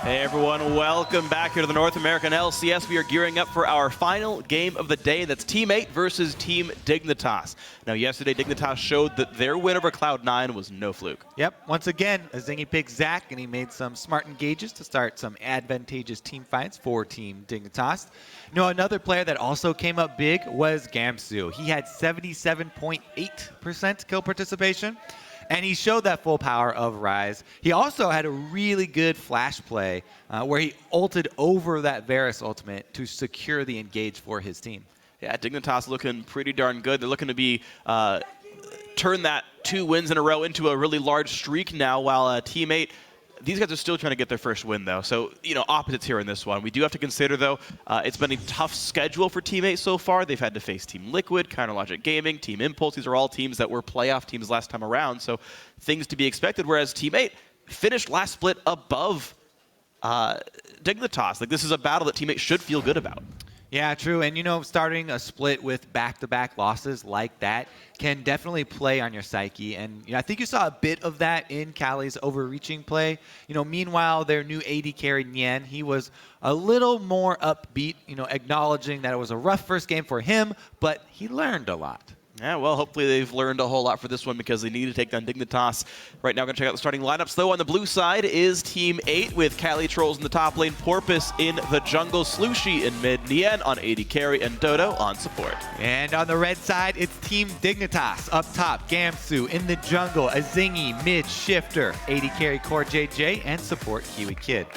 Hey everyone, welcome back here to the North American LCS. We are gearing up for our final game of the day. That's Team 8 versus Team Dignitas. Now yesterday, Dignitas showed that their win over Cloud9 was no fluke. Yep, once again, Azingi picked Zach, and he made some smart engages to start some advantageous team fights for Team Dignitas. You know, another player that also came up big was Gamsu. He had 77.8% kill participation. And he showed that full power of Rise. He also had a really good flash play where he ulted over that Varus ultimate to secure the engage for his team. Yeah, Dignitas looking pretty darn good. They're looking to be turn that 2 wins in a row into a really large streak now, while Team 8, these guys are still trying to get their first win, though. So, you know, opposites here in this one. We do have to consider, though, it's been a tough schedule for Team 8 so far. They've had to face Team Liquid, Counterlogic Gaming, Team Impulse. These are all teams that were playoff teams last time around, so things to be expected, whereas Team 8 finished last split above Dignitas. Like, this is a battle that Team 8 should feel good about. Yeah, true. And, you know, starting a split with back-to-back losses like that can definitely play on your psyche. And, you know, I think you saw a bit of that in Cali's overreaching play. You know, meanwhile, their new AD carry, Nian, he was a little more upbeat, you know, acknowledging that it was a rough first game for him, but he learned a lot. Yeah, well, hopefully they've learned a whole lot for this one because they need to take down Dignitas. Right now, we're going to check out the starting lineups, though. On the blue side is Team 8 with Cali Trolls in the top lane, Porpoise in the jungle, Slushy in mid, Nien on AD carry, and Dodo on support. And on the red side, it's Team Dignitas. Up top, Gamsu in the jungle, Azingi mid shifter, AD carry Core JJ, and support Kiwi Kid.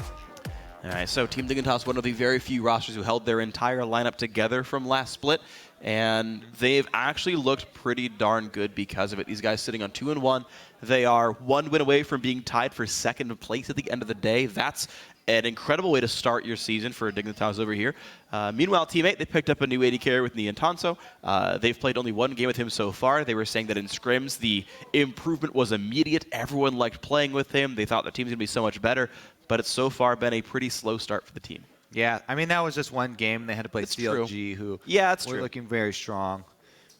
All right, so Team Dignitas, one of the very few rosters who held their entire lineup together from last split. And they've actually looked pretty darn good because of it. These guys sitting on 2-1. They are 1 win away from being tied for second place at the end of the day. That's an incredible way to start your season for Dignitas over here. Meanwhile, Team 8, they picked up a new AD carry with Nien Tanso. They've played only 1 game with him so far. They were saying that in scrims, the improvement was immediate. Everyone liked playing with him. They thought the team's going to be so much better. But it's so far been a pretty slow start for the team. Yeah, I mean, that was just 1 game. They had to play CLG, who were looking very strong.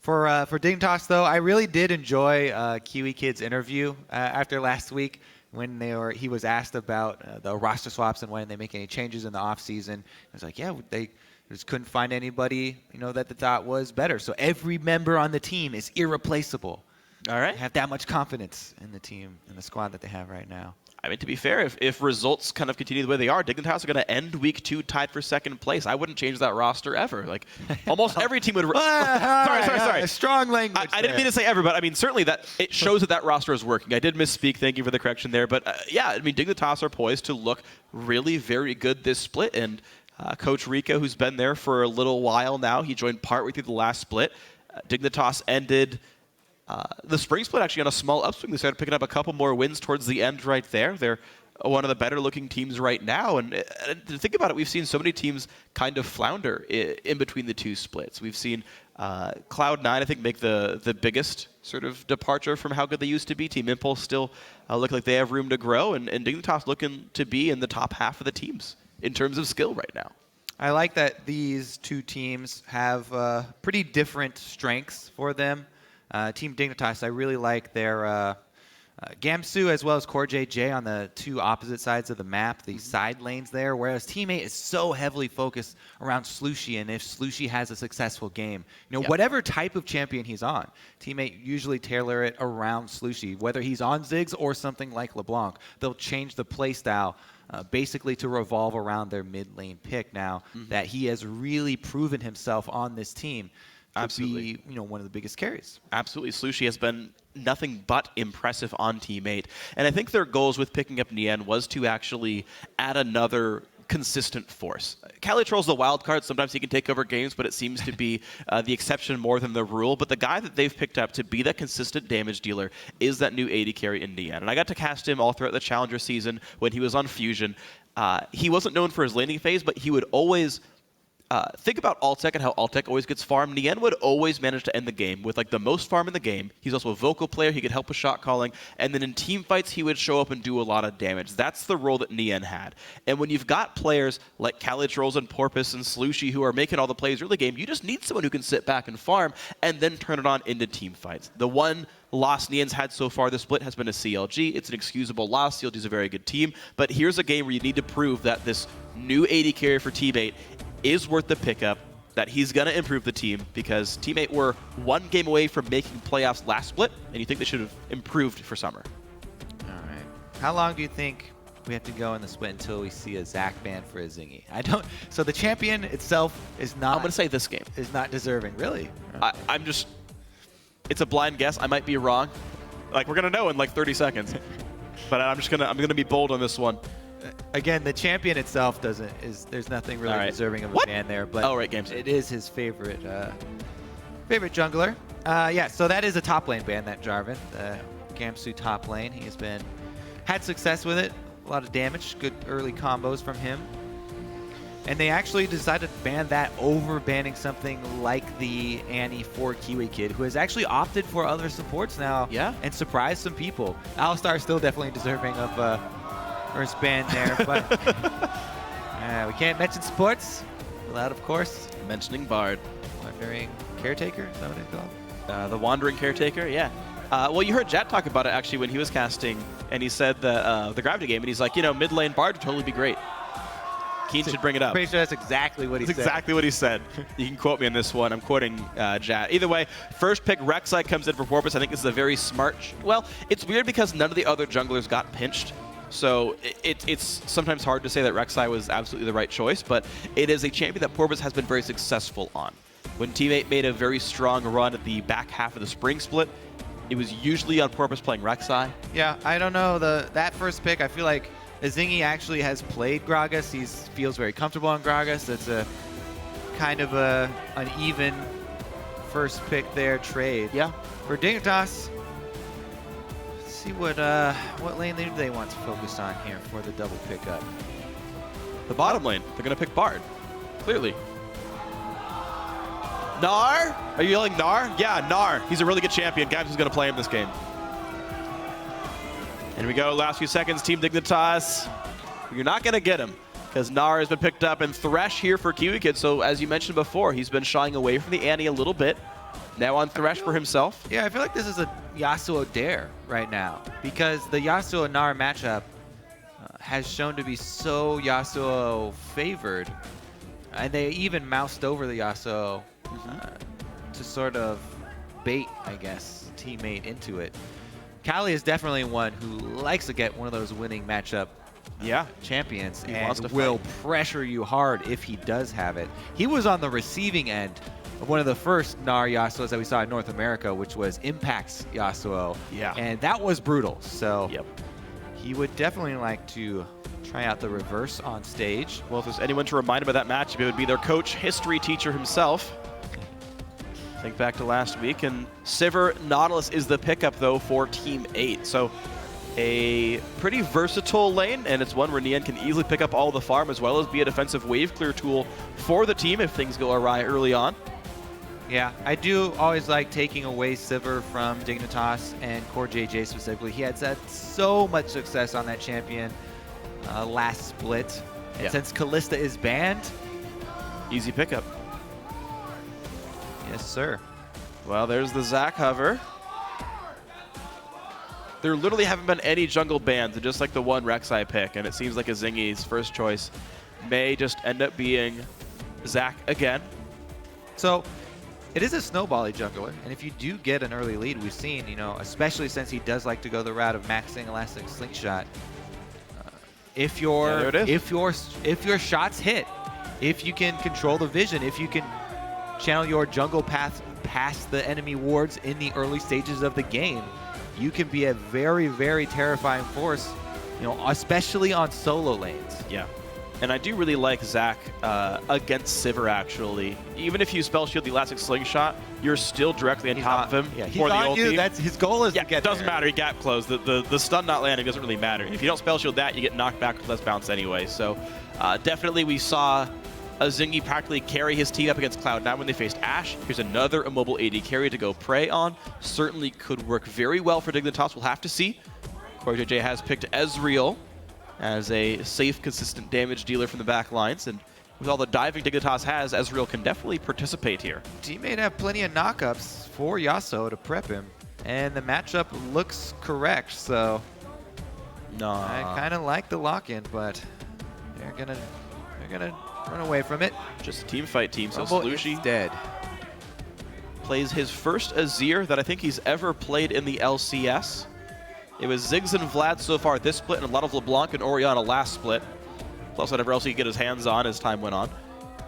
For Dignitas, though, I really did enjoy Kiwi Kid's interview after last week when he was asked about the roster swaps and when they make any changes in the offseason. I was like, yeah, they just couldn't find anybody, you know, that they thought was better. So every member on the team is irreplaceable. All right. I have that much confidence in the team and the squad that they have right now. I mean, to be fair, if results kind of continue the way they are, Dignitas are going to end week 2 tied for second place. I wouldn't change that roster ever. Like, almost every team would. Sorry. Strong language. I didn't mean to say ever, but I mean certainly that it shows that roster is working. I did misspeak. Thank you for the correction there. But yeah, I mean, Dignitas are poised to look really very good this split. And Coach Rico, who's been there for a little while now, he joined partway through the last split. Dignitas ended the spring split actually on a small upswing. They started picking up a couple more wins towards the end right there. They're one of the better looking teams right now. And to think about it, we've seen so many teams kind of flounder in between the 2 splits. We've seen Cloud9, I think, make the biggest sort of departure from how good they used to be. Team Impulse still look like they have room to grow. And Dignitas looking to be in the top half of the teams in terms of skill right now. I like that these 2 teams have pretty different strengths for them. Team Dignitas, I really like their Gamsu as well as Core JJ on the 2 opposite sides of the map, the side lanes there, whereas Team 8 is so heavily focused around Slushy, and if Slushy has a successful game, you know, whatever type of champion he's on, Team 8 usually tailor it around Slushy, whether he's on Ziggs or something like LeBlanc. They'll change the playstyle basically to revolve around their mid lane pick now that he has really proven himself on this team. Absolutely. Be, you know, one of the biggest carries. Absolutely. Slushy has been nothing but impressive on Team 8. And I think their goals with picking up Nien was to actually add another consistent force. Cali Troll's the wild card. Sometimes he can take over games, but it seems to be the exception more than the rule. But the guy that they've picked up to be that consistent damage dealer is that new AD carry in Nien. And I got to cast him all throughout the Challenger season when he was on Fusion. He wasn't known for his laning phase, but he would always think about Altec and how Altec always gets farm. Nien would always manage to end the game with like the most farm in the game. He's also a vocal player. He could help with shot calling. And then in team fights, he would show up and do a lot of damage. That's the role that Nien had. And when you've got players like Calitrolls and Porpoise and Slushy who are making all the plays early game, you just need someone who can sit back and farm and then turn it on into team fights. The one loss Nien's had so far this split has been a CLG. It's an excusable loss. CLG's a very good team. But here's a game where you need to prove that this new AD carry for Team 8 is worth the pickup, that he's going to improve the team, because Team 8 were one game away from making playoffs last split, and you think they should have improved for summer. All right. How long do you think we have to go in the split until we see a Zach ban for a Zingy? I don't. So the champion itself is not. I'm going to say this game. Is not deserving, really. Okay. I'm just. It's a blind guess. I might be wrong. Like, we're going to know in like 30 seconds. But I'm going to be bold on this one. Again, the champion itself there's nothing really deserving of a ban there, but it is his favorite favorite jungler. Yeah, so that is a top lane ban, that Jarvan, the Gamsu top lane. He has had success with it, a lot of damage, good early combos from him. And they actually decided to ban that over banning something like the Annie for Kiwi Kid, who has actually opted for other supports now, and surprised some people. Alistar still definitely deserving of first ban there, but we can't mention sports without, of course, mentioning Bard. Wandering Caretaker, is that what it's called? The Wandering Caretaker, yeah. Well, you heard Jat talk about it actually when he was casting, and he said the Gravity game, and he's like, mid lane Bard would totally be great. Keen should bring it up. Pretty sure that's exactly what he said. Exactly what he said. You can quote me on this one. I'm quoting Jat. Either way, first pick Rek'Sai comes in for Porpoise. I think this is a very smart. Well, it's weird because none of the other junglers got pinched. So it's sometimes hard to say that Rek'Sai was absolutely the right choice, but it is a champion that Porpoise has been very successful on. When Team 8 made a very strong run at the back half of the spring split, it was usually on Porpoise playing Rek'Sai. Yeah, I don't know. That first pick, I feel like Zingy actually has played Gragas. He feels very comfortable on Gragas. It's a kind of an even first pick there trade. Yeah. For Dignitas, let's see what lane do they want to focus on here for the double pickup. The bottom lane. They're going to pick Bard. Clearly. Gnar? Are you yelling Gnar? Yeah, Gnar. He's a really good champion. Gabs is going to play him this game. And we go, last few seconds, Team Dignitas. You're not going to get him because Gnar has been picked up, and Thresh here for Kiwi Kid. So as you mentioned before, he's been shying away from the Annie a little bit. Now on Thresh for himself. Yeah, I feel like this is a Yasuo dare right now because the Yasuo-Gnar matchup has shown to be so Yasuo favored. And they even moused over the Yasuo to sort of bait, I guess, teammate into it. Kali is definitely one who likes to get one of those winning matchup champions and will pressure you hard if he does have it. He was on the receiving end of one of the first Gnar Yasuos that we saw in North America, which was Impact's Yasuo. Yeah. And that was brutal. So he would definitely like to try out the reverse on stage. Well, if there's anyone to remind him of that matchup, it would be their coach, history teacher himself. Think back to last week, and Sivir Nautilus is the pickup, though, for Team 8. So a pretty versatile lane, and it's one where Nien can easily pick up all the farm as well as be a defensive wave clear tool for the team if things go awry early on. Yeah, I do always like taking away Sivir from Dignitas and Core JJ specifically. He had so much success on that champion last split. And since Kalista is banned, easy pickup. Yes, sir. Well, there's the Zac hover. There literally haven't been any jungle bans, just like the one Rek'Sai pick, and it seems like a Zingy's first choice may just end up being Zac again. So it is a snowbally jungler, and if you do get an early lead, we've seen, especially since he does like to go the route of maxing Elastic Slingshot. If your shots hit, if you can control the vision, if you can channel your jungle path past the enemy wards in the early stages of the game, you can be a very, very terrifying force, especially on solo lanes. Yeah. And I do really like Zac against Sivir, actually. Even if you spell shield the Elastic Slingshot, you're still directly on top of him. Yeah, he's on you. That's his goal is to get it doesn't matter. He gap close. The stun not landing doesn't really matter. If you don't spell shield that, you get knocked back with less bounce anyway. So definitely we saw a Zingy practically carry his team up against Cloud9 when they faced Ashe. Here's another immobile AD carry to go prey on. Certainly could work very well for Dignitas. We'll have to see. CoreJJ has picked Ezreal as a safe, consistent damage dealer from the back lines. And with all the diving Dignitas has, Ezreal can definitely participate here. Teammate have plenty of knockups for Yasuo to prep him. And the matchup looks correct, so I kind of like the lock-in, but they're gonna run away from it. Just a team fight team. So Rumble Slushy is dead. plays his first Azir that I think he's ever played in the LCS. It was Ziggs and Vlad so far this split, and a lot of LeBlanc and Orianna last split. Plus whatever else he could get his hands on as time went on.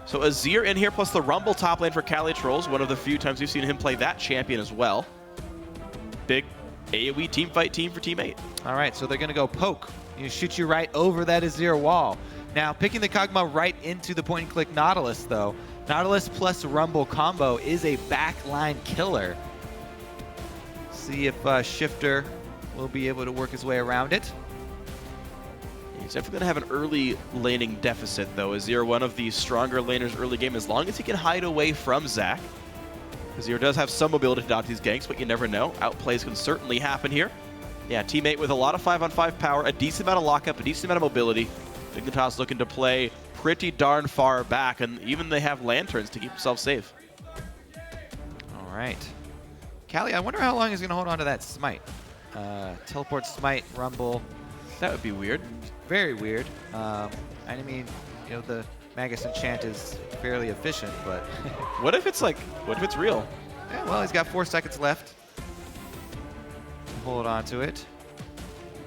So Azir in here, plus the Rumble top lane for Cali Trolls. One of the few times we've seen him play that champion as well. Big AoE team fight team for Team 8. All right, so they're going to go poke. You shoot you right over that Azir wall. Now, picking the Kog'Maw right into the point-and-click Nautilus, though. Nautilus plus Rumble combo is a backline killer. See if Shifter will be able to work his way around it. He's definitely going to have an early laning deficit, though. Azir, one of the stronger laners early game, as long as he can hide away from Zac. Azir does have some mobility to dodge these ganks, but you never know. Outplays can certainly happen here. Yeah, teammate with a lot of 5-on-5 power, a decent amount of lockup, a decent amount of mobility. Dignitas looking to play pretty darn far back, and even they have lanterns to keep themselves safe. All right. Callie, I wonder how long he's going to hold on to that smite. Teleport, smite, Rumble. That would be weird. Very weird. I mean, you know, the Magus enchant is fairly efficient, but... What if it's real? Yeah, well, he's got 4 seconds left. Hold on to it.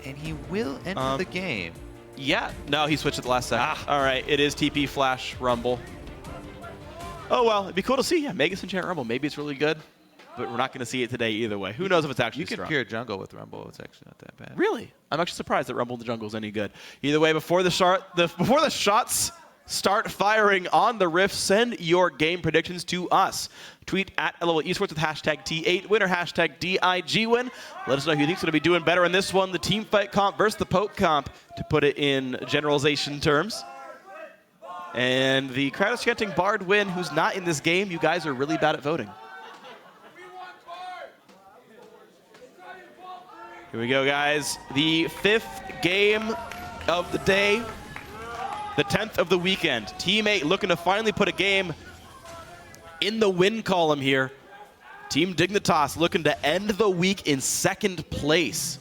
And he will enter the game. Yeah. No, he switched at the last second. All right, it is TP Flash Rumble. Oh, well, it'd be cool to see. Yeah, Magus enchant Rumble. Maybe it's really good, but we're not going to see it today either way. Who knows if it's actually strong. You can pure jungle with Rumble. It's actually not that bad. Really? I'm actually surprised that Rumble in the jungle is any good. Either way, before the shots start firing on the Rift, send your game predictions to us. Tweet at LOL Esports with hashtag T8win or hashtag DIGwin. Let us know who you think's going to be doing better in this one, the team fight comp versus the poke comp, to put it in generalization terms. And the crowd is chanting Bard win, who's not in this game. You guys are really bad at voting. Here we go, guys. The 5th game of the day. The 10th of the weekend. Team 8 looking to finally put a game in the win column here. Team Dignitas looking to end the week in 2nd place.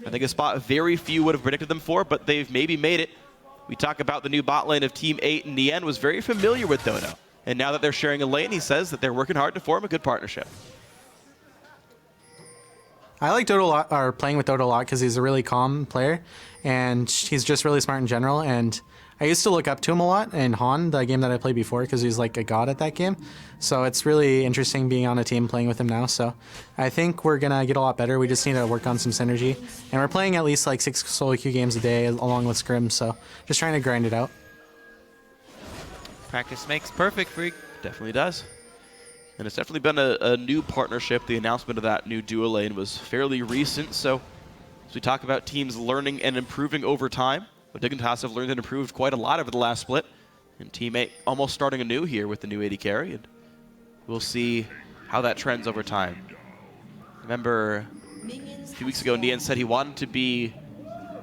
I think a spot very few would have predicted them for, but they've maybe made it. We talk about the new bot lane of Team 8, and Nien was very familiar with Dodo. And now that they're sharing a lane, he says that they're working hard to form a good partnership. I like Dodo a lot, or playing with Dodo a lot, because he's a really calm player, and he's just really smart in general. And I used to look up to him a lot in Han, the game that I played before, because he's like a god at that game. So it's really interesting being on a team playing with him now. So I think we're gonna get a lot better. We just need to work on some synergy, and we're playing at least like 6 solo queue games a day along with scrim. So just trying to grind it out. Practice makes perfect, Freak. Definitely does. And it's definitely been a new partnership. The announcement of that new duo lane was fairly recent. So as we talk about teams learning and improving over time, but Dignitas have learned and improved quite a lot over the last split. And Team 8 almost starting anew here with the new AD carry. And we'll see how that trends over time. Remember, a few weeks ago, Nien said he wanted to be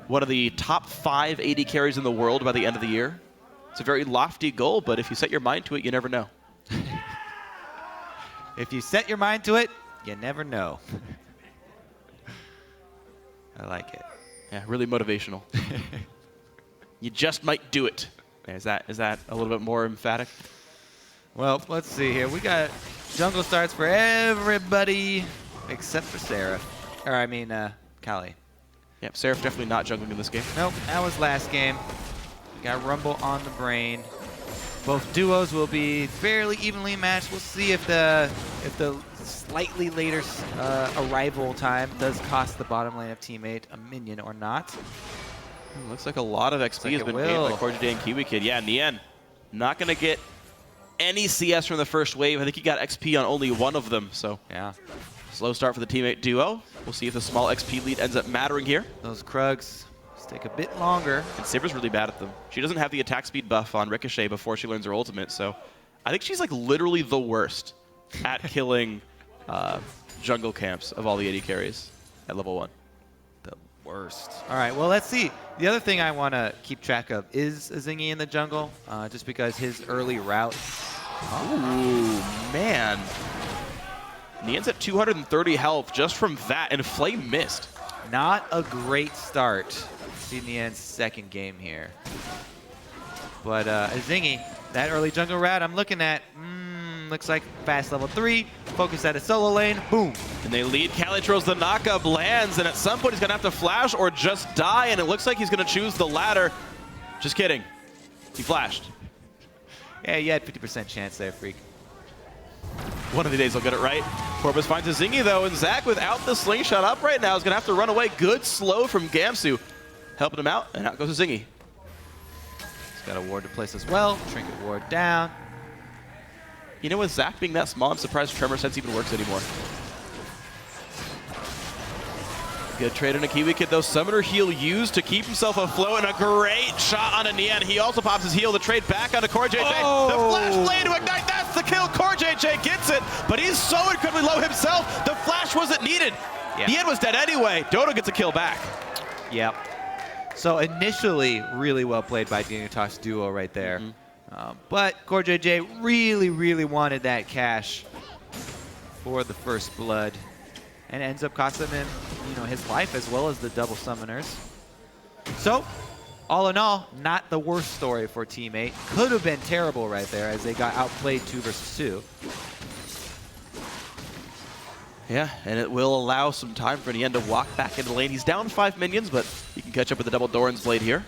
one of the top 5 AD carries in the world by the end of the year. It's a very lofty goal, but if you set your mind to it, you never know. If you set your mind to it, you never know. I like it. Yeah, really motivational. You just might do it. Is that a little bit more emphatic? Well, let's see here. We got jungle starts for everybody except for Seraph. Or I mean, Callie. Yep, Seraph definitely not jungling in this game. Nope, that was last game. We got Rumble on the brain. Both duos will be fairly evenly matched. We'll see if the slightly later arrival time does cost the bottom lane of Team 8 a minion or not. Looks like a lot of XP has been paid by CoreJJ and Kiwi Kid. Yeah, Nien not going to get any CS from the first wave. I think he got XP on only one of them. So yeah, slow start for the Team 8 duo. We'll see if the small XP lead ends up mattering here. Those Krugs Just take a bit longer. And Saber's really bad at them. She doesn't have the attack speed buff on Ricochet before she learns her ultimate, so I think she's like literally the worst at killing jungle camps of all the AD carries at level 1. The worst. All right, well, let's see. The other thing I want to keep track of is Zingy in the jungle, just because his early route. Ooh, man. Nian's at 230 health just from that, and Flame missed. Not a great start. See Nian's second game here. But Zingy, that early jungle route I'm looking at, looks like fast level 3, focus at a solo lane, boom. And they lead Calitros, the knockup lands, and at some point he's gonna have to flash or just die, and it looks like he's gonna choose the latter. Just kidding. He flashed. Yeah, you had 50% chance there, Freak. One of the days he'll get it right. Corvus finds a Zingy though, and Zach without the slingshot up right now is gonna have to run away. Good slow from Gamsu, helping him out, and out goes a Zingy. He's got a ward to place as well, trinket ward down. You know, with Zach being that small, I'm surprised Tremor Sense even works anymore. Good trade on a Kiwi Kid though. Summoner heal used to keep himself afloat, and a great shot on a Nian. He also pops his heal to trade back onto Core JJ. Oh. The flash blade to ignite, that's the kill. Core JJ gets it, but he's so incredibly low himself. The flash wasn't needed. Yeah. Nian was dead anyway. Dodo gets a kill back. Yep. So initially, really well played by Dignitas duo right there. But Core JJ really, really wanted that cash for the first blood, and it ends up costing him, his life as well as the double summoners. So, all in all, not the worst story for Team 8. Could have been terrible right there as they got outplayed 2 versus 2. Yeah, and it will allow some time for Nian to walk back into the lane. He's down 5 minions, but he can catch up with the double Doran's Blade here.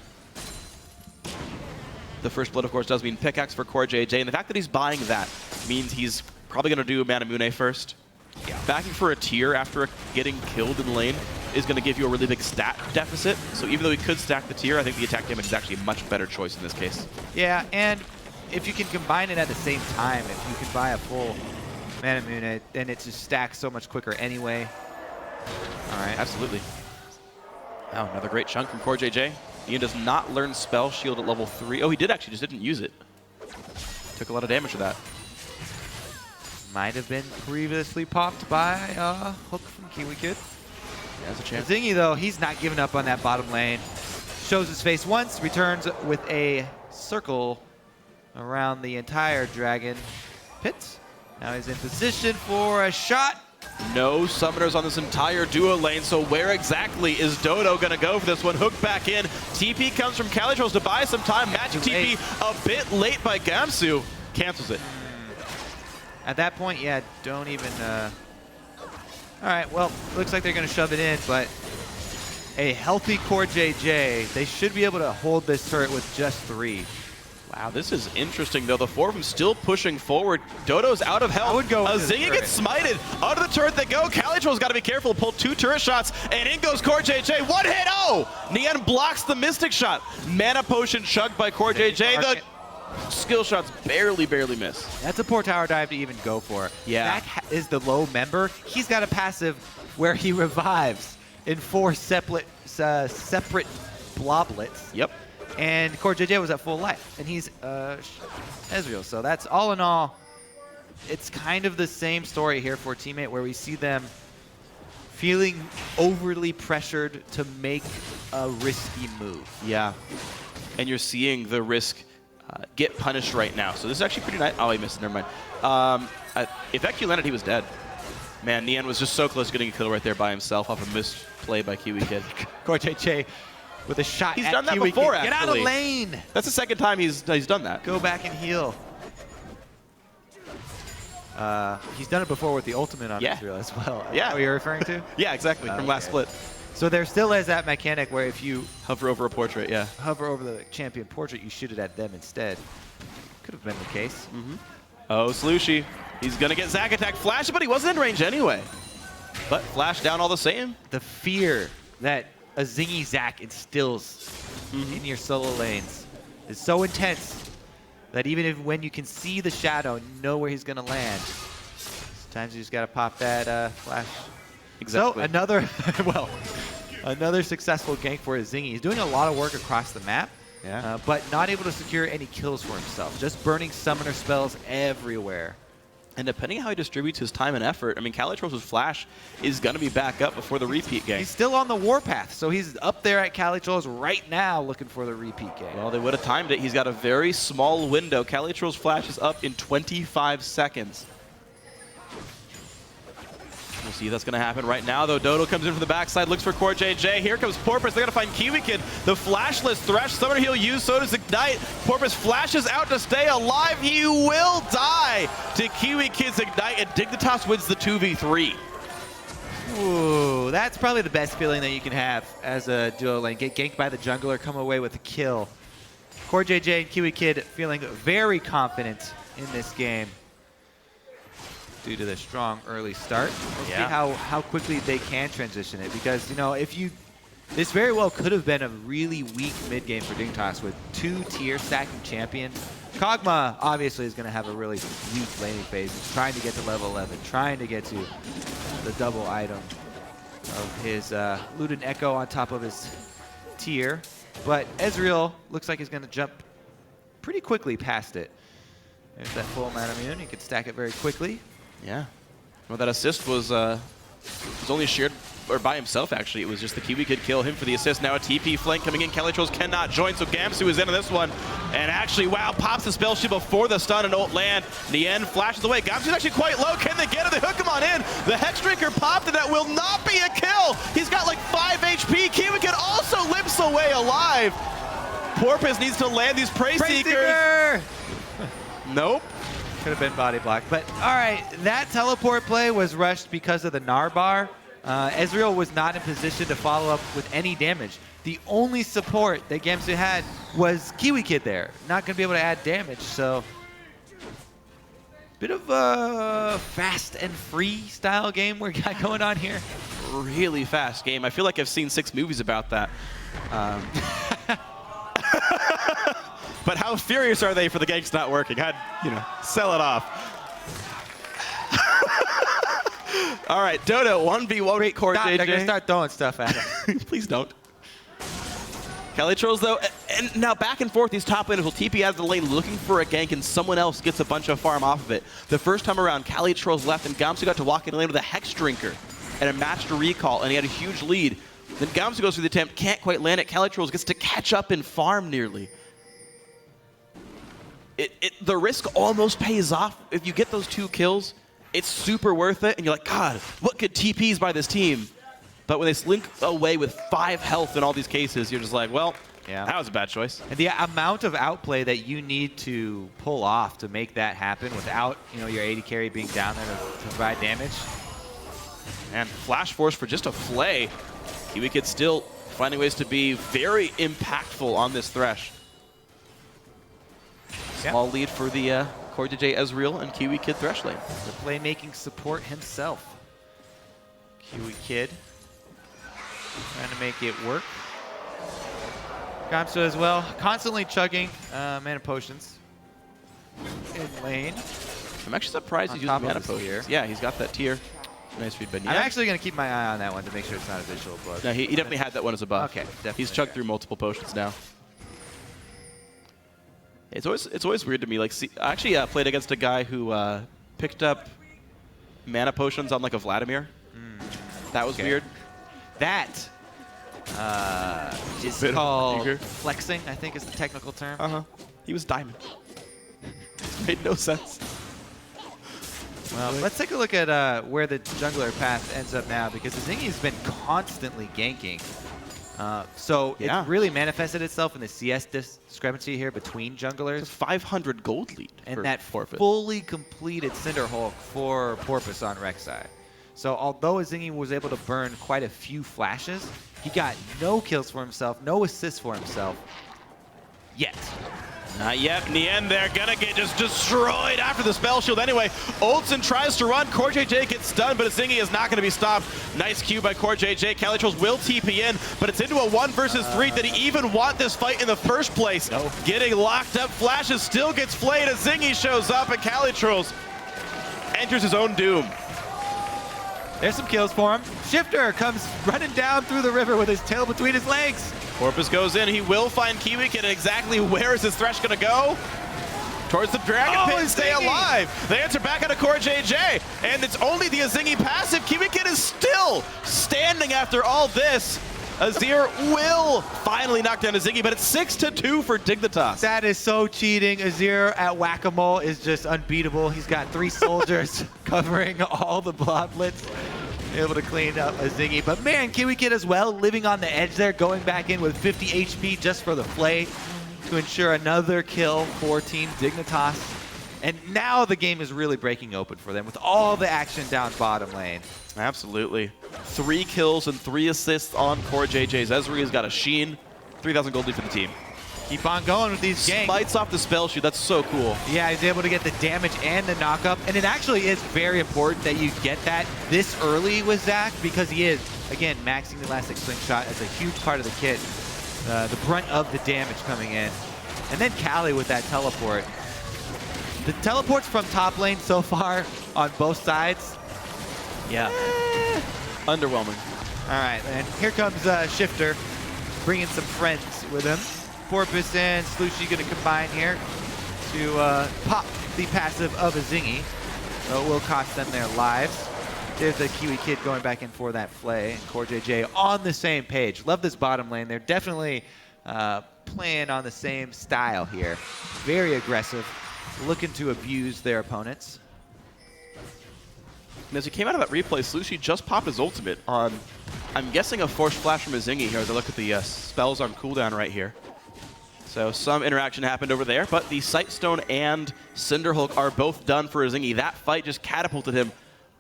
The first blood, of course, does mean pickaxe for Core JJ, and the fact that he's buying that means he's probably going to do Manamune first. Yeah. Backing for a tier after getting killed in lane is going to give you a really big stat deficit. So even though he could stack the tier, I think the attack damage is actually a much better choice in this case. Yeah, and if you can combine it at the same time, if you can buy a full Manamune, then it just stacks so much quicker anyway. All right. Absolutely. Oh, another great chunk from Core JJ. Nian does not learn Spell Shield at level 3. Oh, he did actually, just didn't use it. Took a lot of damage for that. Might have been previously popped by a hook from Kiwi Kid. Yeah, that's a chance. Zingy, though, he's not giving up on that bottom lane. Shows his face once, returns with a circle around the entire dragon pit. Now he's in position for a shot. No summoners on this entire duo lane, so where exactly is Dodo going to go for this one? Hook back in. TP comes from Calitros to buy some time. Magic TP a bit late by Gamsu. Cancels it. At that point, yeah, don't even... All right, well, looks like they're going to shove it in, but a healthy Core JJ, they should be able to hold this turret with just 3. Wow, this is interesting, though. The 4 of them still pushing forward. Dodo's out of health. I would go with Zingy gets smited. Under the turret they go. Calitro's got to be careful. Pull 2 turret shots, and in goes Core JJ. One hit. Oh! Nian blocks the Mystic shot. Mana Potion chugged by Core JJ. The skill shots barely miss. That's a poor tower dive to even go for. Yeah. Zach is the low member. He's got a passive where he revives in 4 separate bloblets. Yep. And Core JJ was at full life, and he's Ezreal. So that's all in all, it's kind of the same story here for Team 8, where we see them feeling overly pressured to make a risky move. Yeah. And you're seeing the risk get punished right now. So this is actually pretty nice. Oh, he missed. Never mind. If EQ landed, he was dead. Man, Nian was just so close to getting a kill right there by himself off a missed play by Kiwi Kid. Core JJ with a shot. He's at done that Kiwi before, Kid. actually. Get out of lane. That's the second time he's done that. Go back and heal. He's done it before with the ultimate on Ezreal as well. Yeah. Is that what you're referring to? Yeah, exactly. From last split. So there still is that mechanic where if you Hover over a portrait, yeah. hover over the champion portrait, you shoot it at them instead. Could have been the case. Oh, Slushy. He's going to get Zac attack flash, but he wasn't in range anyway. But flash down all the same. The fear that a Zingy Zac instills in your solo lanes is so intense that even if when you can see the shadow and know where he's going to land, sometimes you just got to pop that flash. Exactly. So another, well, Another successful gank for Zingy. He's doing a lot of work across the map, but not able to secure any kills for himself. Just burning summoner spells everywhere. And depending on how he distributes his time and effort, I mean, Calitro's flash is going to be back up before the repeat gank. He's still on the warpath, so he's up there at Calitro's right now looking for the repeat gank. Well, they would have timed it. He's got a very small window. Calitro's flash is up in 25 seconds. We'll see if that's going to happen right now, though. Dodo comes in from the backside, looks for Core JJ. Here comes Porpoise. They got to find Kiwi Kid. The flashless Thresh. Summoner he'll use, so does Ignite. Porpoise flashes out to stay alive. He will die to Kiwi Kid's Ignite, and Dignitas wins the 2v3. Ooh, that's probably the best feeling that you can have as a duo lane. Get ganked by the jungler, come away with a kill. Core JJ and Kiwi Kid feeling very confident in this game due to the strong early start. We'll see how quickly they can transition it, because, you know, this very well could have been a really weak mid game for Dignitas with 2 tier stacking champions. Kog'Maw obviously is going to have a really weak laning phase. He's trying to get to level 11, trying to get to the double item of his Luden Echo on top of his tier. But Ezreal looks like he's going to jump pretty quickly past it. There's that full amount of immune. He could stack it very quickly. Yeah. Well, that assist was only shared, or by himself, actually. It was just the Kiwi Kid kill him for the assist. Now a TP flank coming in. Calitro's cannot join, so Gamsu is into this one. And actually, wow, pops the spell shield before the stun and ult land. Nien flashes away. Gamsu's actually quite low. Can they get it? They hook him on in. The Hex Drinker popped, and that will not be a kill. He's got like 5 HP. Kiwi Kid also limps away alive. Porpoise needs to land these Prey Seekers. Nope. Could have been body blocked. But all right, that teleport play was rushed because of the Gnar bar. Ezreal was not in position to follow up with any damage. The only support that Gamsu had was Kiwi Kid there. Not going to be able to add damage, so bit of a fast and free style game we got going on here. Really fast game. I feel like I've seen 6 movies about that. But how furious are they for the ganks not working? I'd, sell it off. All right, Dodo, 1v1 Core JJ. They're going to start throwing stuff at him. Please don't. Calitro's, though, and now back and forth, these top laners will TP out of the lane looking for a gank, and someone else gets a bunch of farm off of it. The first time around, Calitro's left, and Gamsu got to walk in the lane with a Hex Drinker and a match to recall, and he had a huge lead. Then Gamsu goes through the attempt, can't quite land it. Calitro's gets to catch up and farm nearly. The risk almost pays off. If you get those 2 kills, it's super worth it, and you're like, God, what good TPs by this team? But when they slink away with 5 health in all these cases, you're just like, well, that was a bad choice. And the amount of outplay that you need to pull off to make that happen without, your AD carry being down there to provide damage. And Flash Force for just a flay. Kiwi Kid still finding ways to be very impactful on this Thresh. Small lead for the Core JJ Ezreal and Kiwi Kid Thresh lane. The playmaking support himself. Kiwi Kid trying to make it work. Gamsu as well, constantly chugging mana potions in lane. I'm actually surprised he's using mana potions. Yeah, he's got that tier. Nice read, Ben. I'm actually going to keep my eye on that one to make sure it's not a visual bug. No, he definitely had that one as a buff. Okay, definitely. He's chugged through multiple potions now. It's always weird to me. Like, I actually played against a guy who picked up mana potions on like a Vladimir. That was weird. That is called flexing, I think is the technical term. He was diamond. Made no sense. Well, let's take a look at where the jungler path ends up now, because the Zingy's been constantly ganking. So it really manifested itself in the CS discrepancy here between junglers. It's a 500 gold lead. And that fully completed Cinderhulk for Porpoise on Rek'Sai. So although Zingy was able to burn quite a few flashes, he got no kills for himself, no assists for himself yet. Not yet. In the end, they're gonna get just destroyed after the spell shield. Anyway, Olsen tries to run. Core JJ gets stunned, but Zingy is not gonna be stopped. Nice Q by Core JJ. Calitros will TP in, but it's into a 1 versus 3. Did he even want this fight in the first place? No. Getting locked up. Flashes still gets flayed as Zingy shows up, and Calitros enters his own doom. There's some kills for him. Shifter comes running down through the river with his tail between his legs. Porpoise goes in. He will find Kiwi Kid. Exactly where is his Thresh going to go? Towards the Dragon Pit and stay alive. The answer back out of Core JJ. And it's only the Azingi passive. Kiwi Kid is still standing after all this. Azir will finally knock down Azingi, but it's 6-2 for Dignitas. That is so cheating. Azir at Whack-A-Mole is just unbeatable. He's got 3 soldiers covering all the bloblets, able to clean up Azingi. But man, Kiwi Kid as well, living on the edge there, going back in with 50 HP just for the play to ensure another kill for Team Dignitas. And now the game is really breaking open for them with all the action down bottom lane. Absolutely. 3 kills and 3 assists on Core JJ's. Ezreal's got a Sheen. 3,000 gold lead for the team. Keep on going with these ganks. Spites off the spell shoot. That's so cool. Yeah, he's able to get the damage and the knock-up. And it actually is very important that you get that this early with Zach, because he is, again, maxing the elastic slingshot as a huge part of the kit. The brunt of the damage coming in. And then Kali with that teleport. The teleports from top lane so far on both sides. Yeah. Underwhelming. All right, and here comes Shifter, bringing some friends with him. Porpoise and Slushie going to combine here to pop the passive of Azingi. So it will cost them their lives. There's the Kiwi Kid going back in for that play, and Core JJ on the same page. Love this bottom lane. They're definitely playing on the same style here. Very aggressive, looking to abuse their opponents. And as he came out of that replay, Slushie just popped his ultimate on, I'm guessing, a Force Flash from Azingi here as I look at the spells on cooldown right here. So some interaction happened over there, but the Sightstone and Cinderhulk are both done for Azingi. That fight just catapulted him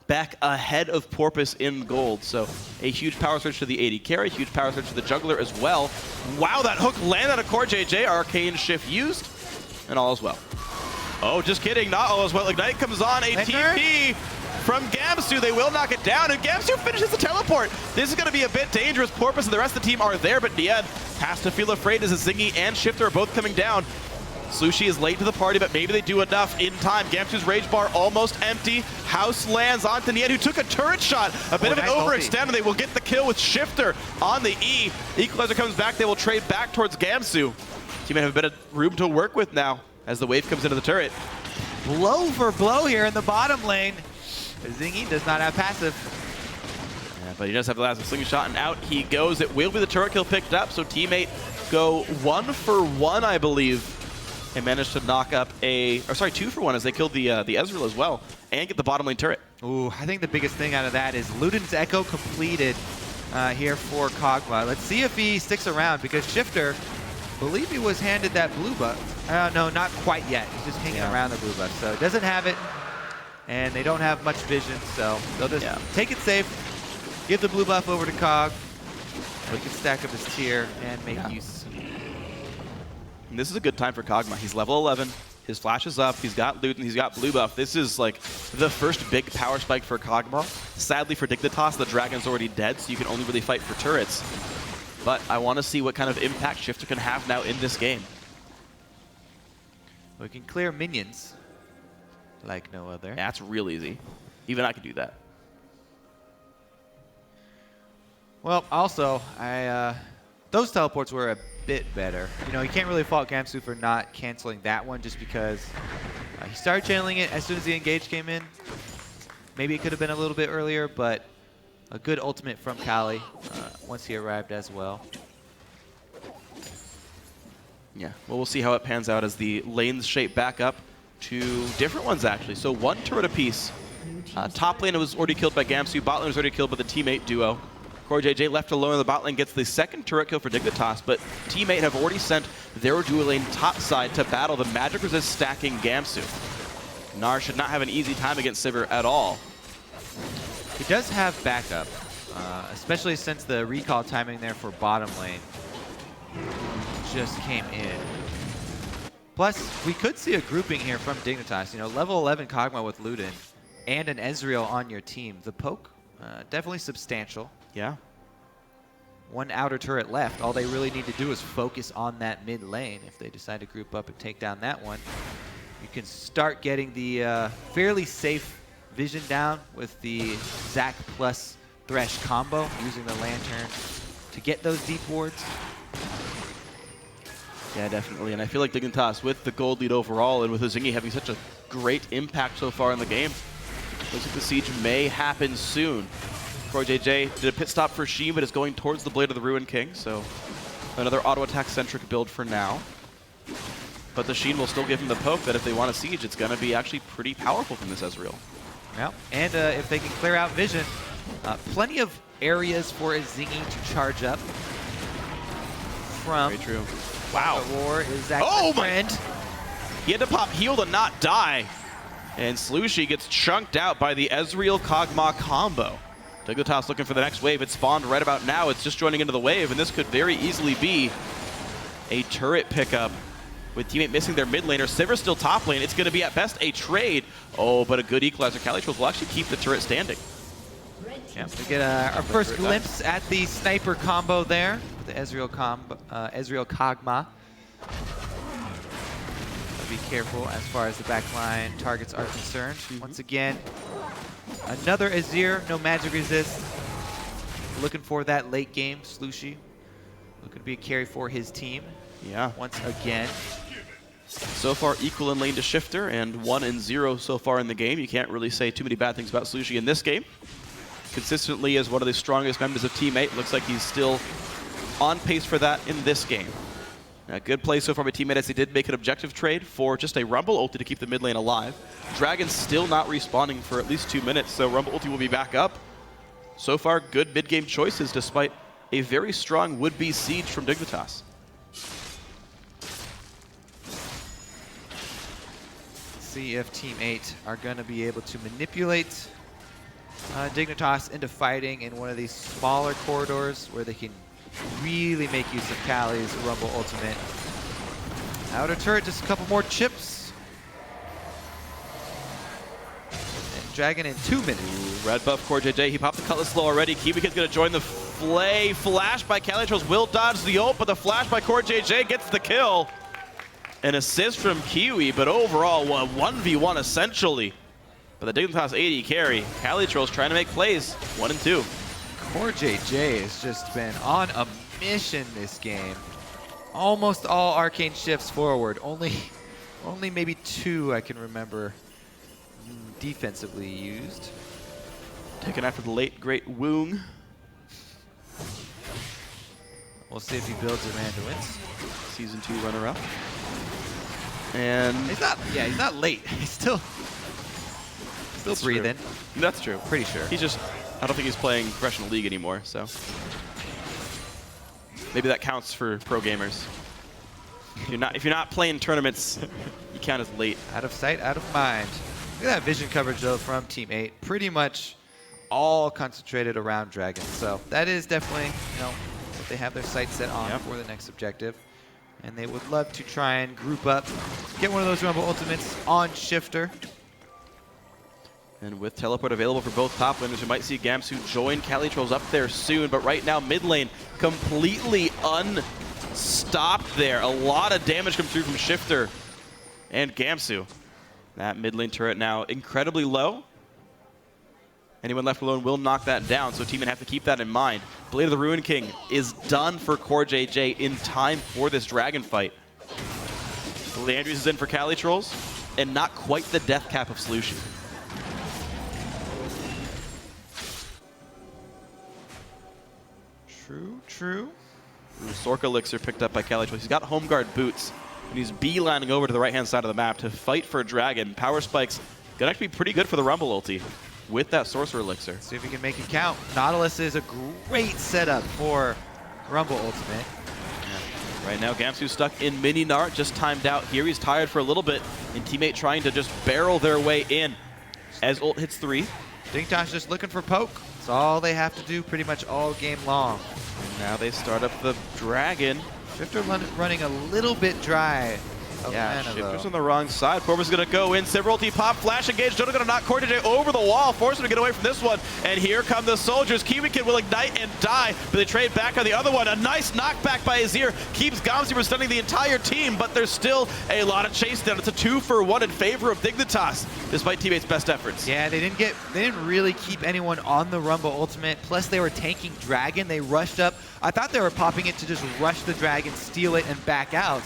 back ahead of Porpoise in gold. So a huge power surge to the AD carry, huge power surge to the jungler as well. Wow, that hook landed on a Core JJ, Arcane Shift used, and all is well. Oh, just kidding, not all is well. Ignite comes on, a TP from Gamsu. They will knock it down, and Gamsu finishes the teleport. This is going to be a bit dangerous. Porpoise and the rest of the team are there, but Nian has to feel afraid as Azingi and Shifter are both coming down. Slushie is late to the party, but maybe they do enough in time. Gamsu's Rage Bar almost empty. House lands onto Nian, who took a turret shot. A bit of an overextend, and they will get the kill with Shifter on the E. Equalizer comes back. They will trade back towards Gamsu. Team may have a bit of room to work with now as the wave comes into the turret. Blow for blow here in the bottom lane. Azingi does not have passive. Yeah, but he does have the last slingshot, and out he goes. It will be the turret kill picked up, so teammate go 1 for 1, I believe, and managed to knock up a, or sorry, 2 for 1 as they killed the Ezreal as well, and get the bottom lane turret. Ooh, I think the biggest thing out of that is Luden's Echo completed here for Kog'Maw. Let's see if he sticks around, because Shifter, I believe he was handed that blue buff. No, not quite yet. He's just hanging around the blue buff, so doesn't have it. And they don't have much vision, so they'll just take it safe, give the blue buff over to Cog, so he can stack up his tier and make use. And this is a good time for Kog'Maw. He's level 11, his flash is up, he's got loot, and he's got blue buff. This is like the first big power spike for Kog'Maw. Sadly for Dignitas, the dragon's already dead, so you can only really fight for turrets. But I want to see what kind of impact Shifter can have now in this game. We can clear minions like no other. Yeah, that's real easy. Even I could do that. Well, also, those teleports were a bit better. You know, you can't really fault Gamsu for not canceling that one just because he started channeling it as soon as the engage came in. Maybe it could have been a little bit earlier, but a good ultimate from Kali once he arrived as well. Yeah, well, we'll see how it pans out as the lanes shape back up to different ones, actually. So 1 turret apiece. Top lane was already killed by Gamsu. Bot lane was already killed by the teammate duo. Core JJ left alone in the bot lane gets the 2nd turret kill for Dignitas, but teammate have already sent their duo lane top side to battle the magic resist stacking Gamsu. Gnar should not have an easy time against Sivir at all. He does have backup, especially since the recall timing there for bottom lane just came in. Plus, we could see a grouping here from Dignitas. You know, level 11 Kog'Maw with Luden and an Ezreal on your team. The poke, definitely substantial. Yeah. 1 outer turret left. All they really need to do is focus on that mid lane. If they decide to group up and take down that one, you can start getting the fairly safe Vision down with the Zac plus Thresh combo, using the Lantern to get those deep wards. Yeah, definitely. And I feel like Dignitas, with the gold lead overall and with Zingy having such a great impact so far in the game, looks like the siege may happen soon. CoreJJ did a pit stop for Sheen, but is going towards the Blade of the Ruin King, so another auto attack centric build for now. But the Sheen will still give him the poke that if they want a siege, it's going to be actually pretty powerful from this Ezreal. Yeah, and if they can clear out Vision, plenty of areas for a Zingy to charge up from. Very true. Wow. War is Zac Oh friend. He had to pop heal to not die. And Slushy gets chunked out by the Ezreal Kog'Maw combo. Dignitas looking for the next wave. It spawned right about now. It's just joining into the wave, and this could very easily be a turret pickup with teammate missing their mid laner. Sivir still top lane. It's going to be at best a trade. Oh, but a good equalizer. Kalitrolls will actually keep the turret standing. Yeah, we get our first glimpse at the sniper combo there with the Ezreal Kog'Maw. Be careful as far as the backline targets are concerned. Once again, another Azir, no magic resist. Looking for that late game, Slushy. Looking to be a carry for his team. Yeah. Once again. So far, equal in lane to Shifter, and 1-0 so far in the game. You can't really say too many bad things about Slushy in this game. Consistently as one of the strongest members of Team 8. Looks like he's still on pace for that in this game. A good play so far by teammate as he did make an objective trade for just a Rumble ulti to keep the mid lane alive. Dragon's still not respawning for at least 2 minutes, so Rumble ulti will be back up. So far, good mid-game choices despite a very strong would-be siege from Dignitas. See if Team 8 are going to be able to manipulate Dignitas into fighting in one of these smaller corridors where they can really make use of Kali's Rumble ultimate. Outer turret, just a couple more chips. And Dragon in 2 minutes. Ooh, red buff CoreJJ, he popped the Cutlass slow already. Kiwi's gonna join the flay. Flash by Kalitrolls will dodge the ult, but the flash by CoreJJ gets the kill. An assist from Kiwi, but overall, 1v1 essentially. But the Dignitas 80 carry. Kalitrolls trying to make plays, 1 and 2. CoreJJ has just been on a mission this game. Almost all arcane shifts forward. Only maybe 2 I can remember defensively used. Taken after the late great Woong. We'll see if he builds a Randuin's. Season 2 runner-up. And He's not late. He's still breathing. True. That's true. Pretty sure. He's just, I don't think he's playing professional league anymore, so. Maybe that counts for pro gamers. If you're not playing tournaments, you count as late. Out of sight, out of mind. Look at that vision coverage though from Team 8. Pretty much all concentrated around Dragon. So that is definitely, what they have their sights set on for the next objective. And they would love to try and group up, get one of those Rumble ultimates on Shifter. And with teleport available for both top laners, we might see Gamsu join Kalitrolls up there soon. But right now, mid lane completely unstopped there. A lot of damage comes through from Shifter and Gamsu. That mid lane turret now incredibly low. Anyone left alone will knock that down, so teammates have to keep that in mind. Blade of the Ruin King is done for CoreJJ in time for this dragon fight. Leandrius is in for Kalitrolls, and not quite the death cap of Slushy. True. Ooh, Sorka Elixir picked up by Kalitrolls. He's got home guard boots, and he's beelining over to the right-hand side of the map to fight for a dragon. Power Spike's gonna actually be pretty good for the Rumble ulti with that Sorcerer Elixir. See if we can make it count. Nautilus is a great setup for Rumble ultimate. Yeah. Right now, Gamsu's stuck in mini Nart, just timed out here. He's tired for a little bit, and teammate trying to just barrel their way in as ult hits 3. Dignitas just looking for poke. That's all they have to do pretty much all game long. And now they start up the dragon. Shifter running a little bit dry Elena, Shifters though. on the wrong side. Corvus going to go in. Several pop, flash engage. Jodo going to knock CoreJJ over the wall, force him to get away from this one. And here come the soldiers. Kiwi Kid will ignite and die, but they trade back on the other one. A nice knockback by Azir keeps Gamsu from stunning the entire team, but there's still a lot of chase down. It's a 2-for-1 in favor of Dignitas, despite teammates' best efforts. Yeah, they didn't really keep anyone on the Rumble ultimate. Plus, they were tanking Dragon. They rushed up. I thought they were popping it to just rush the Dragon, steal it, and back out.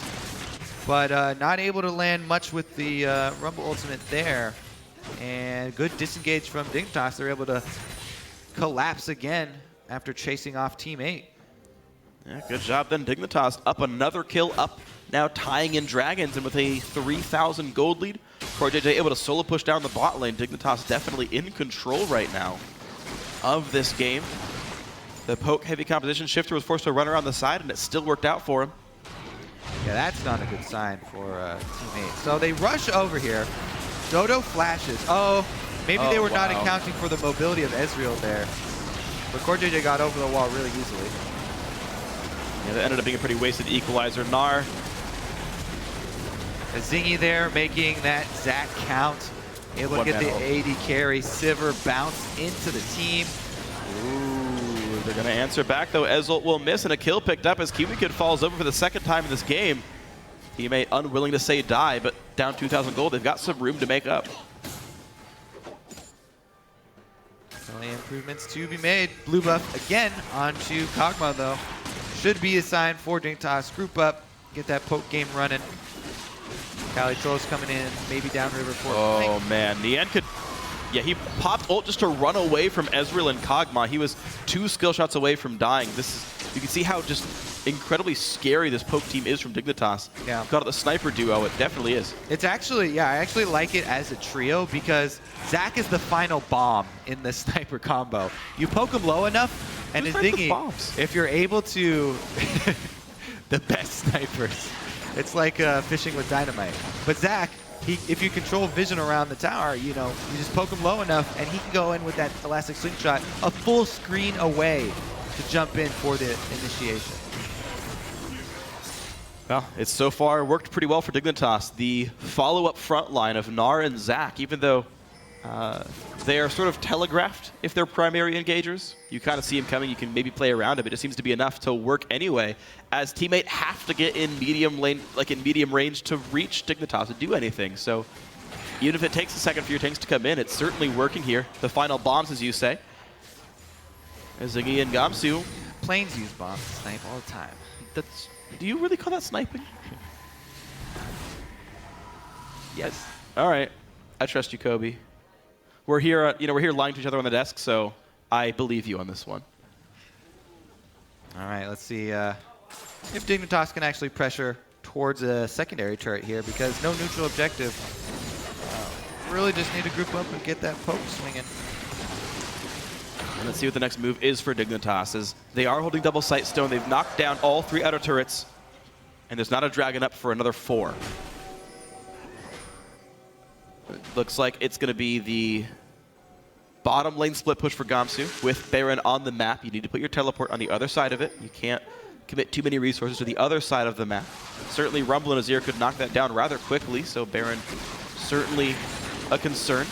But not able to land much with the Rumble ultimate there. And good disengage from Dignitas. They're able to collapse again after chasing off Team 8. Yeah, good job then. Dignitas up another kill, up now tying in Dragons, and with a 3,000 gold lead, CoreJJ able to solo push down the bot lane. Dignitas definitely in control right now of this game. The poke heavy composition shifter was forced to run around the side, and it still worked out for him. Yeah, that's not a good sign for Team 8. So they rush over here. Dodo flashes. Oh, maybe they were not accounting for the mobility of Ezreal there. But CoreJJ got over the wall really easily. Yeah, that ended up being a pretty wasted equalizer. Gnar. A Zingy there making that Zac count. Able to get the AD carry. Sivir bounce into the team. Ooh, they're going to answer back, though. Ezreal will miss, and a kill picked up as Kiwi Kid falls over for the second time in this game. Teammate unwilling to say die, but down 2,000 gold. They've got some room to make up. Only improvements to be made. Blue buff again onto Kog'Maw, though. Should be a sign for Dignitas. Group up, get that poke game running. Kali Trolls coming in, maybe downriver for Oh, man. Nian could... Yeah, he popped ult just to run away from Ezreal and Kog'Maw. He was 2 skill shots away from dying. This is... You can see how just incredibly scary this poke team is from Dignitas. Yeah. Got it the sniper duo. It definitely is. It's actually, yeah, I actually like it as a trio because Zac is the final bomb in the sniper combo. You poke him low enough, and his Zingy, if you're able to... the best snipers. It's like fishing with dynamite. But Zac, if you control vision around the tower, you know, you just poke him low enough, and he can go in with that elastic slingshot a full screen away to jump in for the initiation. Well, it's so far worked pretty well for Dignitas. The follow-up front line of Gnar and Zac, even though they are sort of telegraphed if they're primary engagers. You kind of see him coming, you can maybe play around him, but it seems to be enough to work anyway, as teammate have to get in medium lane, like in medium range to reach Dignitas to do anything. So even if it takes a second for your tanks to come in, it's certainly working here. The final bombs, as you say. As Ziggy and Gamsu. Planes use bombs to snipe all the time. That's... Do you really call that sniping? Yes. All right. I trust you, Kobe. We're here, we're here lying to each other on the desk, so I believe you on this one. All right, let's see if Dignitas can actually pressure towards a secondary turret here because no neutral objective. Really just need to group up and get that poke swinging. And let's see what the next move is for Dignitas, as they are holding double sight stone. They've knocked down all 3 outer turrets, and there's not a dragon up for another 4. It looks like it's going to be the bottom lane split push for Gamsu with Baron on the map. You need to put your teleport on the other side of it. You can't commit too many resources to the other side of the map. Certainly Rumble and Azir could knock that down rather quickly, so Baron certainly a concern.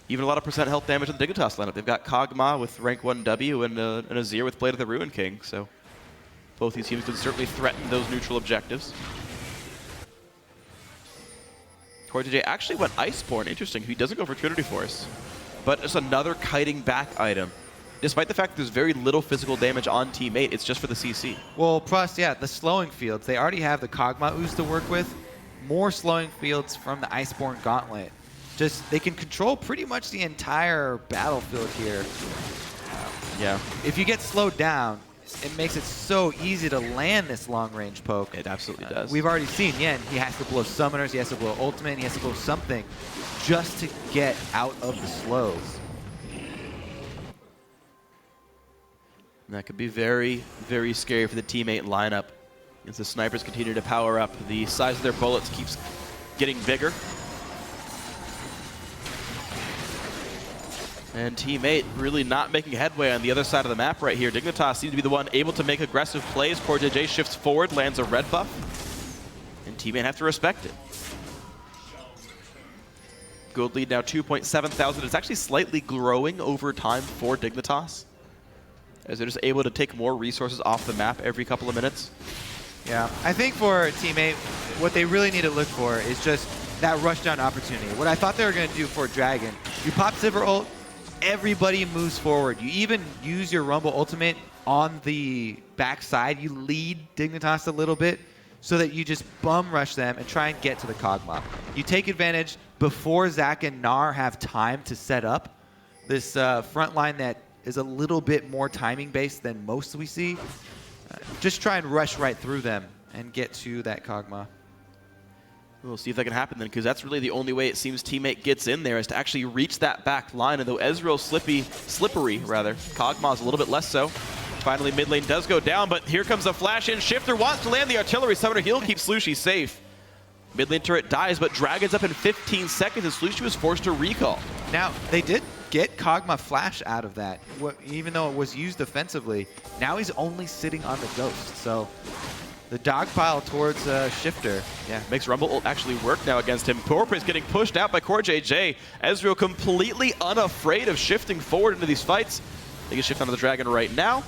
Even a lot of percent health damage in the Dignitas lineup. They've got Kog'Maw with rank 1 W and an Azir with Blade of the Ruin King, so both these teams can certainly threaten those neutral objectives. CoreJJ actually went Iceborne, interesting. He doesn't go for Trinity Force, but just another kiting back item. Despite the fact that there's very little physical damage on Team 8, it's just for the CC. Well, plus, yeah, the slowing fields. They already have the Kog'Maw ooze to work with. More slowing fields from the Iceborne Gauntlet. Just, they can control pretty much the entire battlefield here. Yeah. If you get slowed down, it makes it so easy to land this long-range poke. It absolutely does. We've already seen Yen. He has to blow summoners, he has to blow ultimate, and he has to blow something just to get out of the slows. And that could be very, very scary for the teammate lineup as the snipers continue to power up. The size of their bullets keeps getting bigger. And Team 8 really not making headway on the other side of the map right here. Dignitas seems to be the one able to make aggressive plays. CoreJJ shifts forward, lands a red buff. And teammate have to respect it. Gold lead now 2.7 thousand. It's actually slightly growing over time for Dignitas, as they're just able to take more resources off the map every couple of minutes. Yeah, I think for a teammate, what they really need to look for is just that rushdown opportunity. What I thought they were going to do for Dragon, you pop Sivir ult, everybody moves forward. You even use your Rumble ultimate on the backside. You lead Dignitas a little bit so that you just bum rush them and try and get to the Kog'Maw. You take advantage before Zac and Gnar have time to set up this front line that is a little bit more timing based than most we see. Just try and rush right through them and get to that Kog'Maw. We'll see if that can happen then, because that's really the only way it seems teammate gets in there, is to actually reach that back line. And though Ezreal's slippery, Kog'Maw's a little bit less so. Finally, mid lane does go down, but here comes the flash in. Shifter wants to land the artillery. Summoner he'll keep Slushie safe. Mid lane turret dies, but Dragon's up in 15 seconds, and Slushie was forced to recall. Now, they did get Kog'Maw flash out of that, even though it was used offensively. Now he's only sitting on the Ghost, so the dogpile towards Shifter. Yeah, makes Rumble actually work now against him. Porpoise getting pushed out by CoreJJ. Ezreal completely unafraid of shifting forward into these fights. They can shift onto the Dragon right now.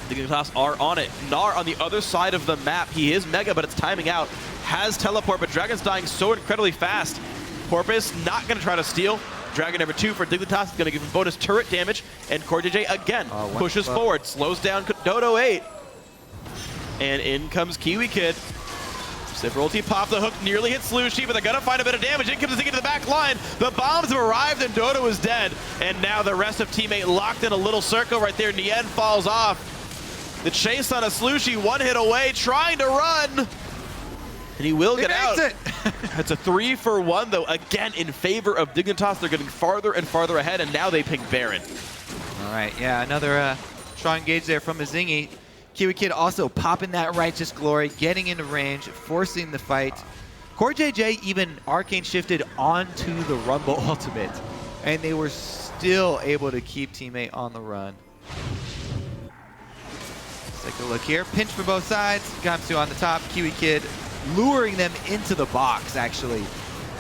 The Dignitas are on it. Gnar on the other side of the map. He is mega, but it's timing out. Has teleport, but Dragon's dying so incredibly fast. Porpoise not going to try to steal. Dragon number 2 for Dignitas is going to give him bonus turret damage. And CoreJJ again pushes forward, slows down Dodo 8. And in comes Kiwi Kid. Sivir ulti pop, the hook nearly hits Slushie, but they're going to find a bit of damage. In comes Ziggy to the back line. The bombs have arrived and Dodo is dead. And now the rest of teammate locked in a little circle right there. Nien falls off. The chase on a Slushie, one hit away, trying to run. And he will get out. It's a 3-for-1 though, again in favor of Dignitas. They're getting farther and farther ahead, and now they pick Baron. All right, yeah, another strong engage there from Mazingi. Kiwi Kid also popping that Righteous Glory, getting into range, forcing the fight. CoreJJ even arcane shifted onto the Rumble ultimate, and they were still able to keep teammate on the run. Let's take a look here. Pinch for both sides. Gamsu on the top. Kiwi Kid luring them into the box, actually.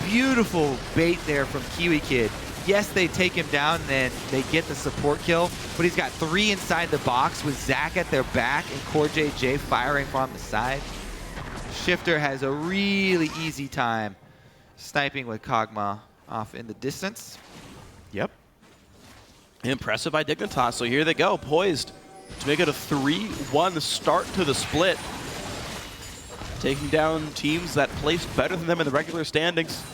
Beautiful bait there from Kiwi Kid. Yes, they take him down, then they get the support kill, but he's got 3 inside the box with Zac at their back and CoreJJ firing from the side. Shifter has a really easy time sniping with Kog'Maw off in the distance. Yep. Impressive by Dignitas. So here they go, poised to make it a 3-1 start to the split. Taking down teams that placed better than them in the regular standings.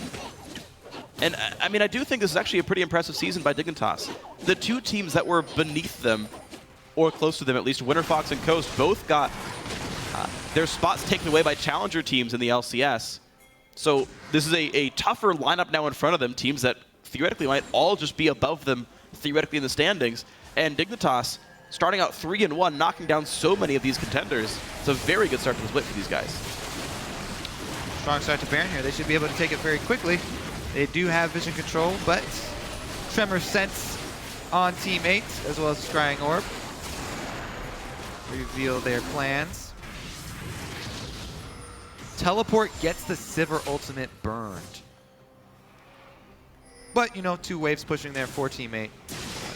And I mean, I do think this is actually a pretty impressive season by Dignitas. The 2 teams that were beneath them, or close to them at least, Winterfox and Coast, both got their spots taken away by challenger teams in the LCS. So this is a tougher lineup now in front of them, teams that theoretically might all just be above them theoretically in the standings. And Dignitas, starting out 3-1, knocking down so many of these contenders. It's a very good start to the split for these guys. Strong start to Baron here. They should be able to take it very quickly. They do have vision control, but Tremor Sense on Team 8, as well as the Scrying Orb. Reveal their plans. Teleport gets the Sivir ultimate burned. But, you know, 2 waves pushing there for Team 8.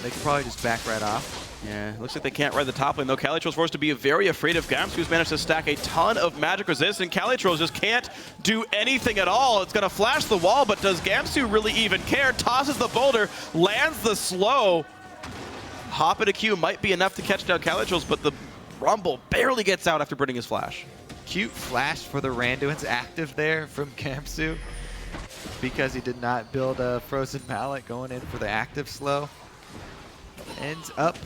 They can probably just back right off. Yeah, looks like they can't ride the top lane, though. Calitro's forced to be very afraid of Gamsu, who's managed to stack a ton of magic resist, and Calitros just can't do anything at all. It's going to flash the wall, but does Gamsu really even care? Tosses the boulder, lands the slow. Hop at a Q might be enough to catch down Calitros, but the Rumble barely gets out after burning his flash. Cute flash for the Randuin's active there from Gamsu, because he did not build a Frozen Mallet going in for the active slow. Ends up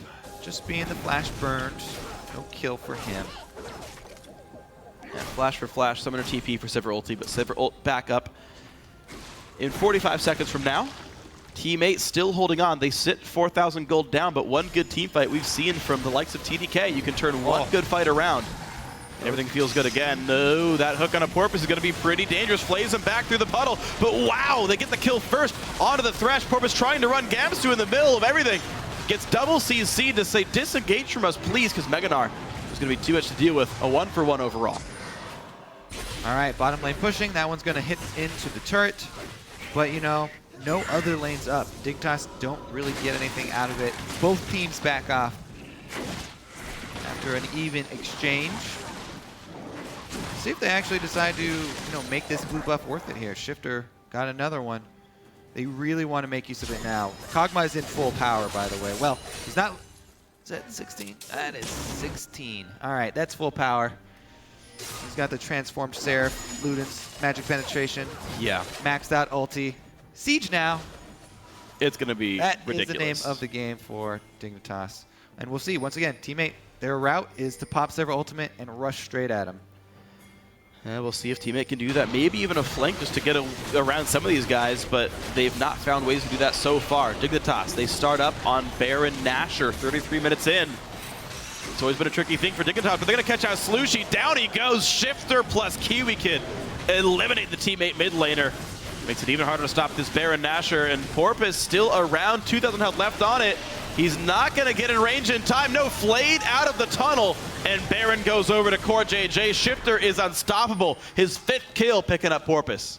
just being the flash burned. No kill for him. Yeah, flash for flash, summoner TP for Sivir ulti, but Sivir ult back up in 45 seconds from now. Teammate still holding on. They sit 4,000 gold down, but one good team fight we've seen from the likes of TDK. You can turn one good fight around. Everything feels good again. No, that hook on a Porpoise is going to be pretty dangerous. Flays him back through the puddle, but wow, they get the kill first onto the Thresh. Porpoise trying to run Gamsu in the middle of everything. Gets double CC to say disengage from us, please, because Mega Gnar is going to be too much to deal with. A 1-for-1 overall. All right, bottom lane pushing. That one's going to hit into the turret. But, you know, no other lanes up. Dignitas don't really get anything out of it. Both teams back off after an even exchange. See if they actually decide to, you know, make this blue buff worth it here. Shifter got another one. They really want to make use of it now. Kog'Maw is in full power, by the way. Well, he's not. Is that 16? That is 16. All right, that's full power. He's got the transformed Seraph, Luden's magic penetration. Yeah. Maxed out ulti. Siege now. It's going to be That ridiculous. is the name of the game for Dignitas. And we'll see. Once again, teammate, their route is to pop Sever ultimate and rush straight at him. Yeah, we'll see if teammate can do that. Maybe even a flank just to get around some of these guys, but they've not found ways to do that so far. Dignitas, they start up on Baron Nashor 33 minutes in. It's always been a tricky thing for Dignitas, but they're going to catch out Slushy. Down he goes. Shifter plus Kiwi Kid eliminate the teammate mid laner. Makes it even harder to stop this Baron Nashor, and Porpoise still around, 2,000 health left on it. He's not going to get in range in time. No, flayed out of the tunnel, and Baron goes over to Core JJ. Shifter is unstoppable. His 5th kill picking up Porpoise.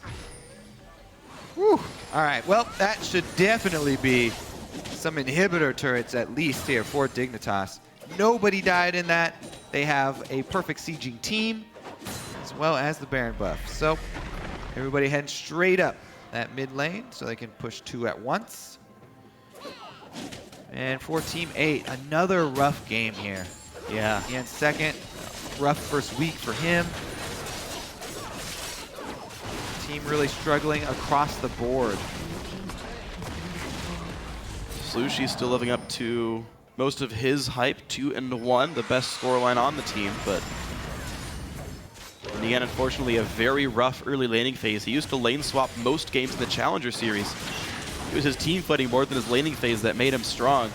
Whew. All right, well, that should definitely be some inhibitor turrets at least here for Dignitas. Nobody died in that. They have a perfect sieging team, as well as the Baron buff. So everybody heading straight up that mid lane so they can push 2 at once. And for Team 8, another rough game here. Yeah. Ian second, rough first week for him. Team really struggling across the board. Slushy's still living up to most of his hype, 2-1, the best scoreline on the team, but in the end, unfortunately, a very rough early laning phase. He used to lane swap most games in the Challenger Series. It was his team fighting more than his laning phase that made him strong.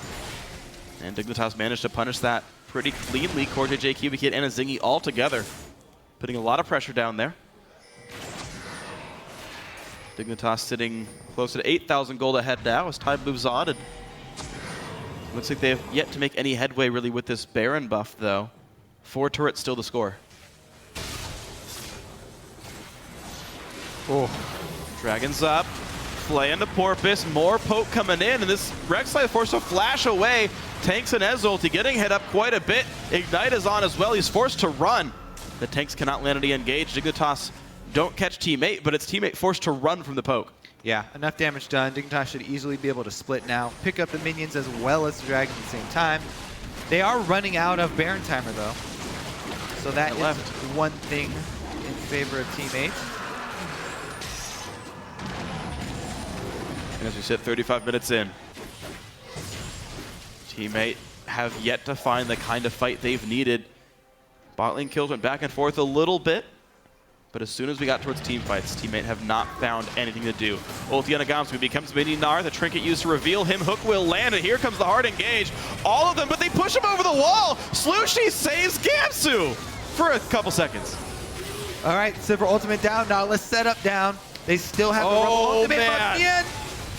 And Dignitas managed to punish that pretty cleanly. Core JJ, Kiwi Kid, and a Zingy all together, putting a lot of pressure down there. Dignitas sitting close to 8,000 gold ahead now as time moves on. And looks like they have yet to make any headway really with this Baron buff, though. 4 turrets still to score. Oh. Dragons up. Play into Porpoise, more poke coming in, and this Rek'Sai forced to flash away. Tanks and Ezulti getting hit up quite a bit. Ignite is on as well, he's forced to run. The tanks cannot land any engage. Dignitas don't catch teammate, but it's teammate forced to run from the poke. Yeah, enough damage done. Dignitas should easily be able to split now. Pick up the minions as well as the dragon at the same time. They are running out of Baron timer though. So that is left. one thing in favor of Team 8. As we sit 35 minutes in, teammate have yet to find the kind of fight they've needed. Bot lane kills went back and forth a little bit, but as soon as we got towards team fights, teammate have not found anything to do. Ulti on Agamsu becomes Mini Gnar, the trinket used to reveal him. Hook will land, and here comes the hard engage. All of them, but they push him over the wall. Slushy saves Gamsu for a couple seconds. All right, Silver ultimate down. Now let's set up down. They still have the Rumble ultimate, but man. Ian.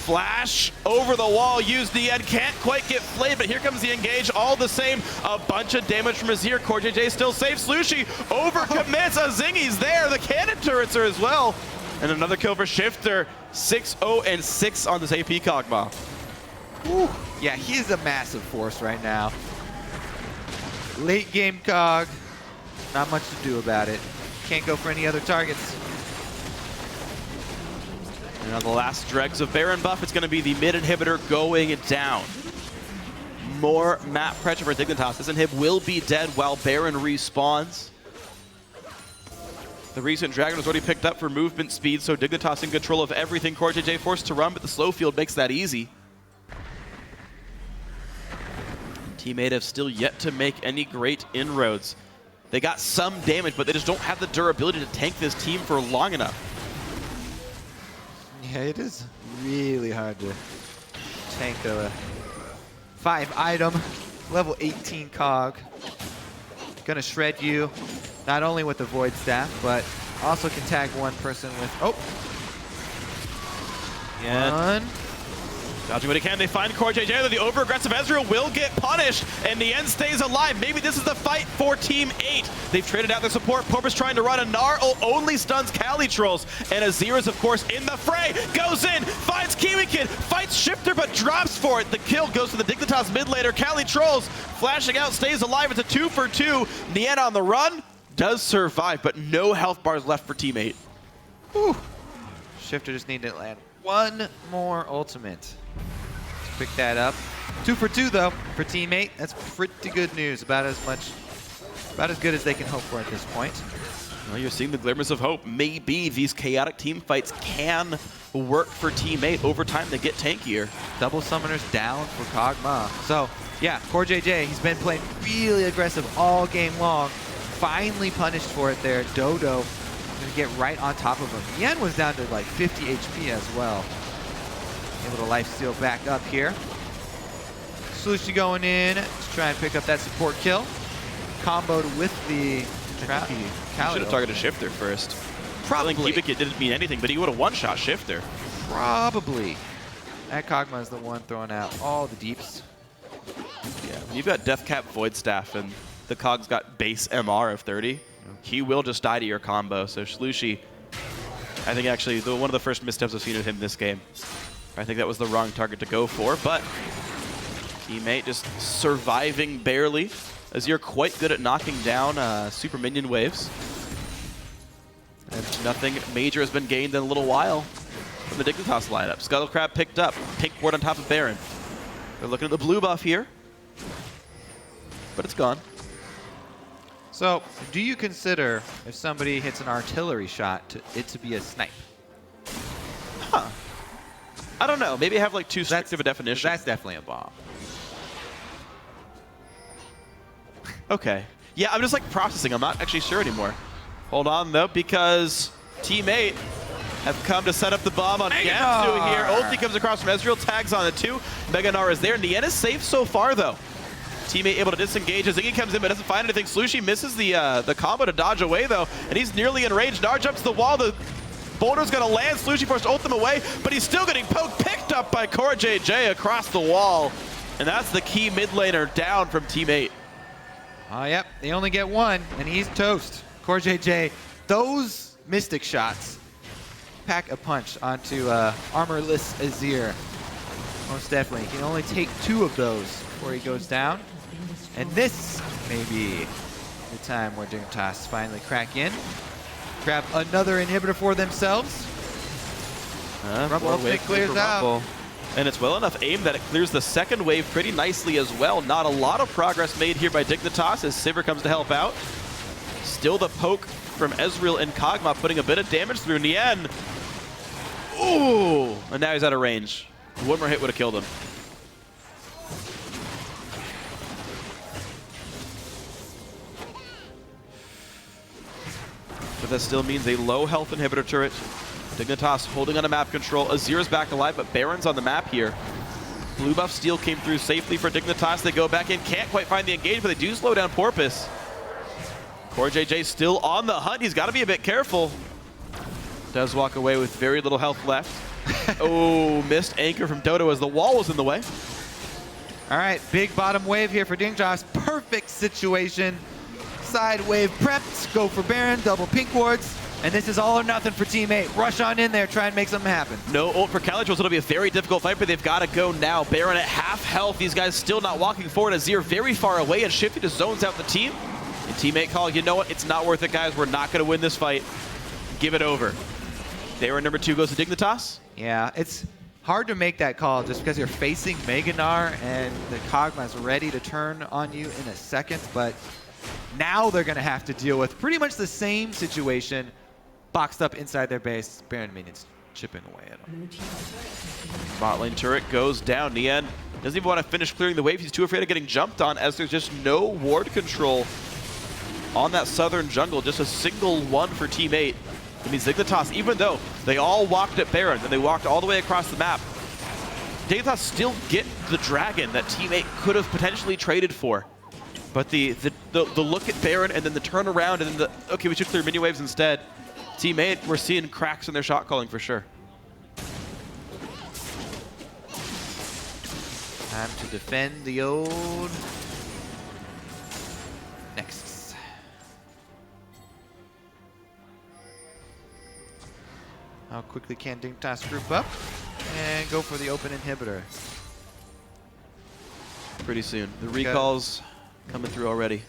Flash over the wall, used the end, can't quite get flayed, but here comes the engage, all the same. A bunch of damage from Azir. Core JJ still safe. Slushy overcommits. A Zingy's there. The cannon turrets are as well. And another kill for Shifter. 6-0-6 on this AP Kog'Maw. Whew. Yeah, he's a massive force right now. Late game Cog, not much to do about it. Can't go for any other targets. And on the last dregs of Baron buff, it's going to be the mid inhibitor going down. More map pressure for Dignitas. This inhib will be dead while Baron respawns. The recent Dragon was already picked up for movement speed, so Dignitas in control of everything. Core JJ forced to run, but the slow field makes that easy. Teammate have still yet to make any great inroads. They got some damage, but they just don't have the durability to tank this team for long enough. Yeah, it is really hard to tank a 5-item, level 18 Cog. Gonna shred you, not only with the Void Staff, but also can tag one person with, oh! Yeah. One. Dodging what he can, they find CoreJJ. The over-aggressive Ezreal will get punished, and Nien stays alive. Maybe this is the fight for Team 8. They've traded out their support. Porpoise trying to run a Gnar, only stuns Cali Trolls, and Azir is, of course, in the fray. Goes in, finds Kiwi Kid, fights Shifter, but drops for it. The kill goes to the Dignitas mid laner. Cali Trolls flashing out, stays alive. It's a 2 for 2. Nien on the run, does survive, but no health bars left for Team 8. Whew. Shifter just needed to land one more ultimate. Let's pick that up. 2 for 2 though for Team 8. That's pretty good news. About as good as they can hope for at this point. Well, you're seeing the glimmers of hope. Maybe these chaotic team fights can work for Team 8. Over time, they get tankier. Double summoners down for Kog'Maw. So yeah, CoreJJ, he's been playing really aggressive all game long. Finally punished for it there. Dodo gonna get right on top of him. Yen was down to like 50 HP as well. Able to lifesteal back up here. Slushie going in to try and pick up that support kill. Comboed with the trap. He should have targeted Shifter first. Probably. I think Kibik didn't mean anything, but he would have one-shot Shifter. Probably. That Kog'Maw is the one throwing out all the deeps. Yeah, when you've got Deathcap Void Staff and the Cog's got base MR of 30, he will just die to your combo. So Slushie, I think actually one of the first missteps I've seen of him this game. I think that was the wrong target to go for, but teammate just surviving barely. Azir quite good at knocking down super minion waves. And nothing major has been gained in a little while from the Dignitas lineup. Scuttlecrab picked up, pink ward on top of Baron. They're looking at the blue buff here, but it's gone. So, do you consider if somebody hits an artillery shot it to be a snipe? Huh. I don't know. Maybe have like too strict of a definition. That's definitely a bomb. Okay. Yeah, I'm just like processing. I'm not actually sure anymore. Hold on though, because Team 8 have come to set up the bomb on Gamsu here. Ulti comes across from Ezreal, tags on the 2. Mega Gnar is there. Nien is safe so far though. Teammate able to disengage as Ziggy comes in but doesn't find anything. Slushie misses the combo to dodge away though, and he's nearly enraged. Gnar jumps the wall. The boulder's gonna land. Slushie forced to ult him away, but he's still getting poked. Picked up by CoreJJ across the wall. And that's the key mid laner down from Team 8. Yep, they only get one, and he's toast. CoreJJ, those Mystic shots pack a punch onto armorless Azir. Most definitely. He can only take 2 of those before he goes down. And this may be the time where Dignitas finally crack in. Grab another inhibitor for themselves. Rumble ultimate clears out. And it's well enough aimed that it clears the second wave pretty nicely as well. Not a lot of progress made here by Dignitas as Sivir comes to help out. Still the poke from Ezreal and Kog'Maw putting a bit of damage through Nien. Ooh! And now he's out of range. One more hit would have killed him. But that still means a low health inhibitor turret. Dignitas holding on to map control. Azir's back alive, but Baron's on the map here. Blue buff steal came through safely for Dignitas. They go back in, can't quite find the engage, but they do slow down Porpoise. CoreJJ still on the hunt. He's got to be a bit careful. Does walk away with very little health left. Oh, missed anchor from Dodo as the wall was in the way. All right, big bottom wave here for Dignitas. Perfect situation. Side wave prepped. Go for Baron, double pink wards. And this is all or nothing for Team 8. Rush on in there, try and make something happen. No ult for Cali Trolls. It'll be a very difficult fight, but they've got to go now. Baron at half health. These guys still not walking forward. Azir very far away, and Shifty just zones out the team. And teammate call, you know what? It's not worth it, guys. We're not going to win this fight. Give it over. Baron number 2 goes to Dignitas. Yeah, it's hard to make that call just because you're facing Mega Gnar and the Kog'Maw is ready to turn on you in a second, but now they're going to have to deal with pretty much the same situation boxed up inside their base. Baron minions chipping away at them. Bot lane turret goes down. Nien doesn't even want to finish clearing the wave. He's too afraid of getting jumped on as there's just no ward control on that southern jungle. Just a single one for Team 8. It means Dignitas, even though they all walked at Baron and they walked all the way across the map, Dignitas still get the dragon that Team 8 could have potentially traded for. But the look at Baron and then the turnaround and then okay, we should clear mini waves instead. Team 8, we're seeing cracks in their shot calling for sure. Time to defend the old Nexus. How quickly can Dignitas group up and go for the open inhibitor? Pretty soon. The recalls coming through already.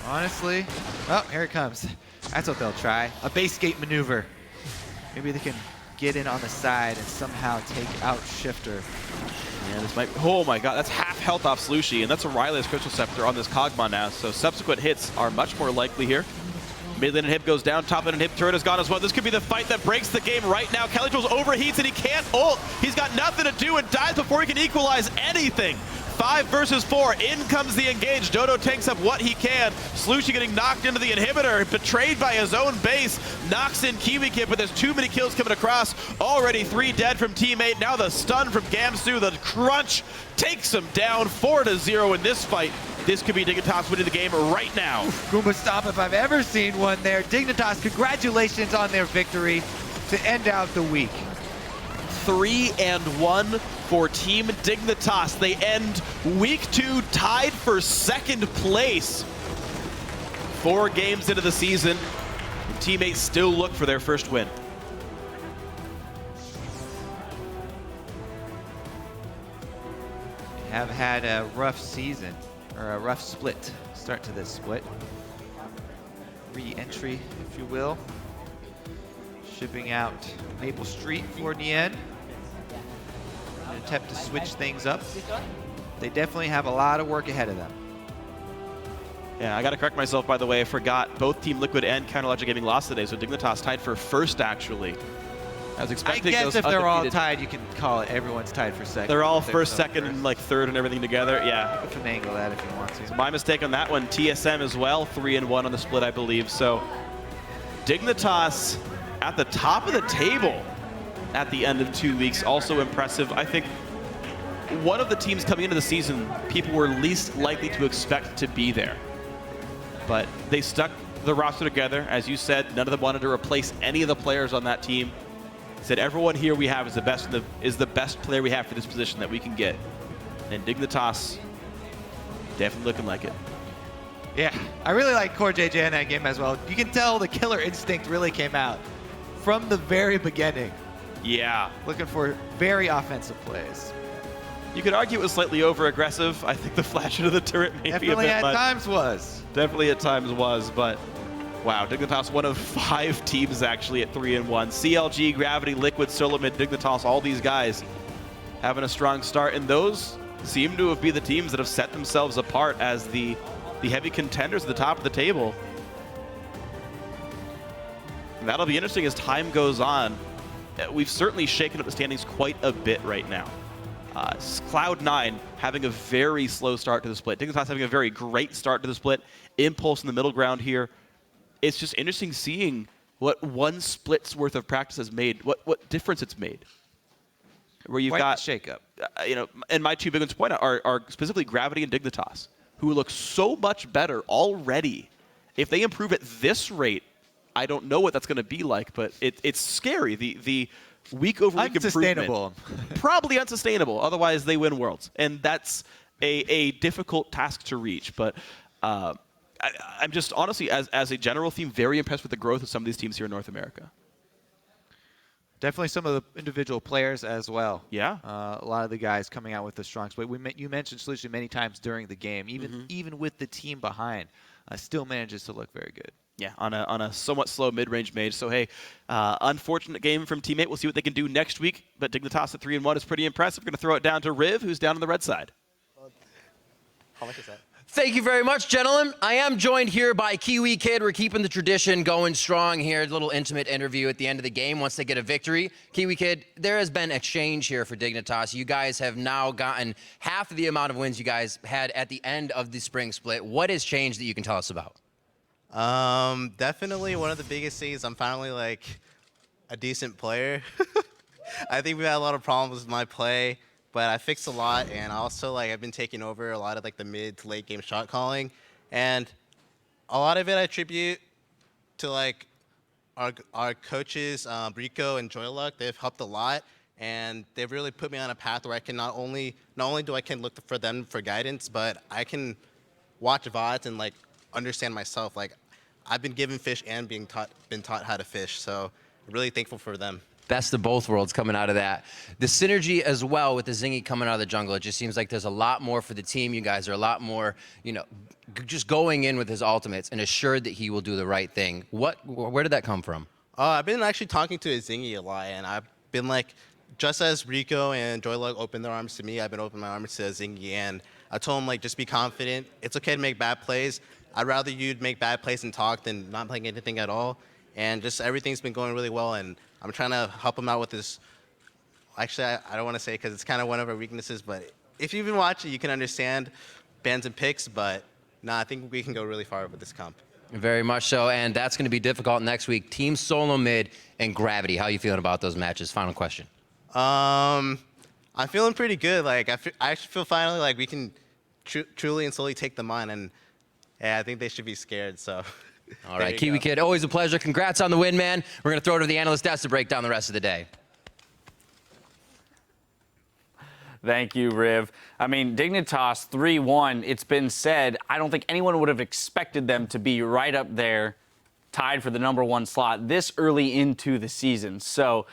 Honestly, oh, here it comes. That's what they'll try. A base gate maneuver. Maybe they can get in on the side and somehow take out Shifter. Yeah, this might. Oh my god, that's half health off Slushy, and that's a Riley's Crystal Scepter on this Kog'Maw now, so subsequent hits are much more likely here. Mid lane inhib goes down, top lane inhib turret is gone as well. This could be the fight that breaks the game right now. Kelly Jules overheats and he can't ult. He's got nothing to do and dies before he can equalize anything. 5 versus 4, in comes the engage. Dodo tanks up what he can. Slushy getting knocked into the inhibitor, betrayed by his own base. Knocks in Kiwi Kid, but there's too many kills coming across. Already 3 dead from teammate. Now the stun from Gamsu. The crunch takes him down 4-0 in this fight. This could be Dignitas winning the game right now. Goomba Stomp if I've ever seen one there. Dignitas, congratulations on their victory to end out the week. 3-1 for Team Dignitas. They end week 2 tied for 2nd place. 4 games into the season, teammates still look for their first win. They have had a rough season, or a rough split, start to this split. Re-entry, if you will. Shipping out Maple Street for Nien. An attempt to switch things up. They definitely have a lot of work ahead of them. Yeah, I gotta correct myself, by the way. I forgot both Team Liquid and Counter Logic Gaming lost today, so Dignitas tied for first, actually. As expected, I guess goes if they're all undefeated. tied, you can call it everyone's tied for second. They're all If first, so second, and like third and everything together. Yeah. You can finagle that if you want to. So my mistake on that one. TSM as well, 3-1 on the split, I believe. So Dignitas at the top of the table at the end of 2 weeks. Also impressive. I think one of the teams coming into the season, people were least likely to expect to be there. But they stuck the roster together. As you said, none of them wanted to replace any of the players on that team. Said everyone here we have is the best player we have for this position that we can get. And Dignitas definitely looking like it. Yeah, I really like Core JJ in that game as well. You can tell the killer instinct really came out from the very beginning. Yeah. Looking for very offensive plays. You could argue it was slightly over-aggressive. I think the flash into the turret maybe Definitely a bit at much. times was. Definitely at times was, but wow, Dignitas one of 5 teams actually at 3-1. CLG, Gravity, Liquid, Solomid, Dignitas, all these guys having a strong start, and those seem to be the teams that have set themselves apart as the heavy contenders at the top of the table. And that'll be interesting as time goes on. We've certainly shaken up the standings quite a bit right now. Cloud9 having a very slow start to the split. Dignitas having a very great start to the split. Impulse in the middle ground here. It's just interesting seeing what one split's worth of practice has made, what difference it's made. Where you've Quite got, the shakeup. And my 2 big ones to point out are specifically Gravity and Dignitas, who look so much better already. If they improve at this rate, I don't know what that's going to be like, but it's scary. The week-over-week Unsustainable. improvement. Probably unsustainable. Otherwise, they win Worlds. And that's a difficult task to reach. But I'm just, honestly, as a general theme, very impressed with the growth of some of these teams here in North America. Definitely some of the individual players as well. Yeah. A lot of the guys coming out with the strong split. You mentioned Solution many times during the game. Even with the team behind, still manages to look very good. Yeah, on a somewhat slow mid-range mage. So, hey, unfortunate game from teammate. We'll see what they can do next week. But Dignitas at 3-1 is pretty impressive. We're going to throw it down to Riv, who's down on the red side. How much is that? Thank you very much, gentlemen. I am joined here by Kiwi Kid. We're keeping the tradition going strong here. A little intimate interview at the end of the game once they get a victory. Kiwi Kid, there has been a change here for Dignitas. You guys have now gotten half of the amount of wins you guys had at the end of the spring split. What has changed that you can tell us about? Definitely one of the biggest things, I'm finally like a decent player. I think we had a lot of problems with my play, but I fixed a lot, and also I've been taking over a lot of the mid to late game shot calling, and a lot of it I attribute to our coaches, Rico and Joyluck. They've helped a lot, and they've really put me on a path where I can not only do I can look for them for guidance, but I can watch VODs and like understand myself. Like I've been given fish and been taught how to fish, so I'm really thankful for them. Best of both worlds coming out of that. The synergy as well with the Zingy coming out of the jungle, it just seems like there's a lot more for the team. You guys are a lot more, just going in with his ultimates and assured that he will do the right thing. Where did that come from? I've been actually talking to Zingy a lot, and I've been like, just as Rico and Joylug opened their arms to me, I've been opening my arms to Zingy, and I told him, like, just be confident. It's okay to make bad plays. I'd rather you'd make bad plays and talk than not playing anything at all. And just everything's been going really well, and I'm trying to help him out with this. Actually, I don't want to say because it's kind of one of our weaknesses, but if you've been watching, you can understand bans and picks, but I think we can go really far with this comp. Very much so, and that's going to be difficult next week. Team Solo Mid and Gravity. How are you feeling about those matches? Final question. I'm feeling pretty good. Like I actually feel finally like we can truly and slowly take them on, and yeah, I think they should be scared. So. All right, Kiwi Kid, always a pleasure. Congrats on the win, man. We're going to throw it to the analyst desk to break down the rest of the day. Thank you, Riv. I mean, Dignitas 3-1, it's been said, I don't think anyone would have expected them to be right up there, tied for the #1 slot this early into the season. So,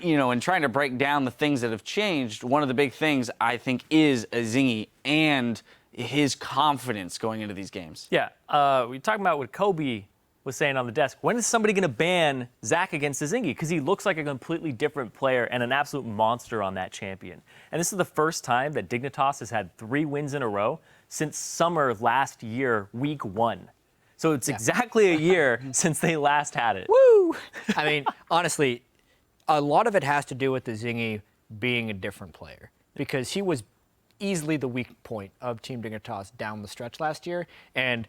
in trying to break down the things that have changed, one of the big things, I think, is Zingy and his confidence going into these games. Yeah, we're talking about what Kobe was saying on the desk. When is somebody going to ban Zach against Zingy? Because he looks like a completely different player and an absolute monster on that champion. And this is the first time that Dignitas has had 3 wins in a row since summer last year, week 1. So it's exactly a year since they last had it. Woo! I mean, honestly, a lot of it has to do with the Zingy being a different player because he was easily the weak point of Team Dignitas down the stretch last year, and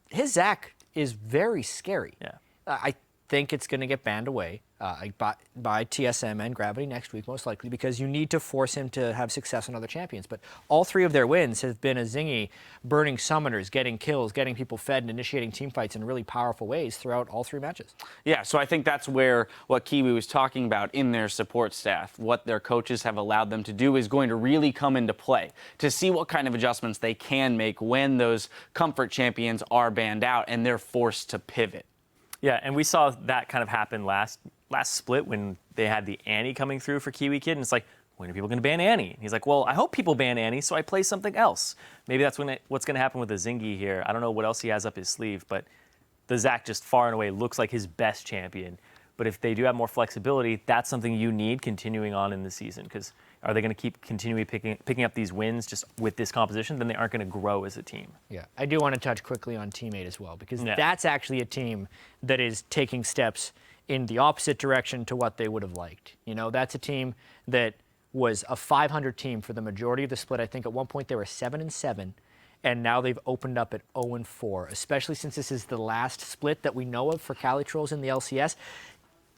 his Zach is very scary. Yeah. I think it's going to get banned away by TSM and Gravity next week, most likely, because you need to force him to have success on other champions. But all 3 of their wins have been a Zingy burning summoners, getting kills, getting people fed, and initiating team fights in really powerful ways throughout all 3 matches. Yeah, so I think that's where what Kiwi was talking about in their support staff, what their coaches have allowed them to do is going to really come into play to see what kind of adjustments they can make when those comfort champions are banned out and they're forced to pivot. Yeah, and we saw that kind of happen last split when they had the Annie coming through for Kiwi Kid, and it's like, when are people going to ban Annie? And he's like, well, I hope people ban Annie, so I play something else. Maybe that's what's going to happen with the Zingy here. I don't know what else he has up his sleeve, but the Zach just far and away looks like his best champion. But if they do have more flexibility, that's something you need continuing on in the season, because are they going to keep continually picking up these wins just with this composition? Then they aren't going to grow as a team. Yeah, I do want to touch quickly on Teammate as well, because that's actually a team that is taking steps in the opposite direction to what they would have liked. That's a team that was a 500 team for the majority of the split. I think at one point they were 7-7, and now they've opened up at 0-4, especially since this is the last split that we know of for Cali Trolls in the LCS.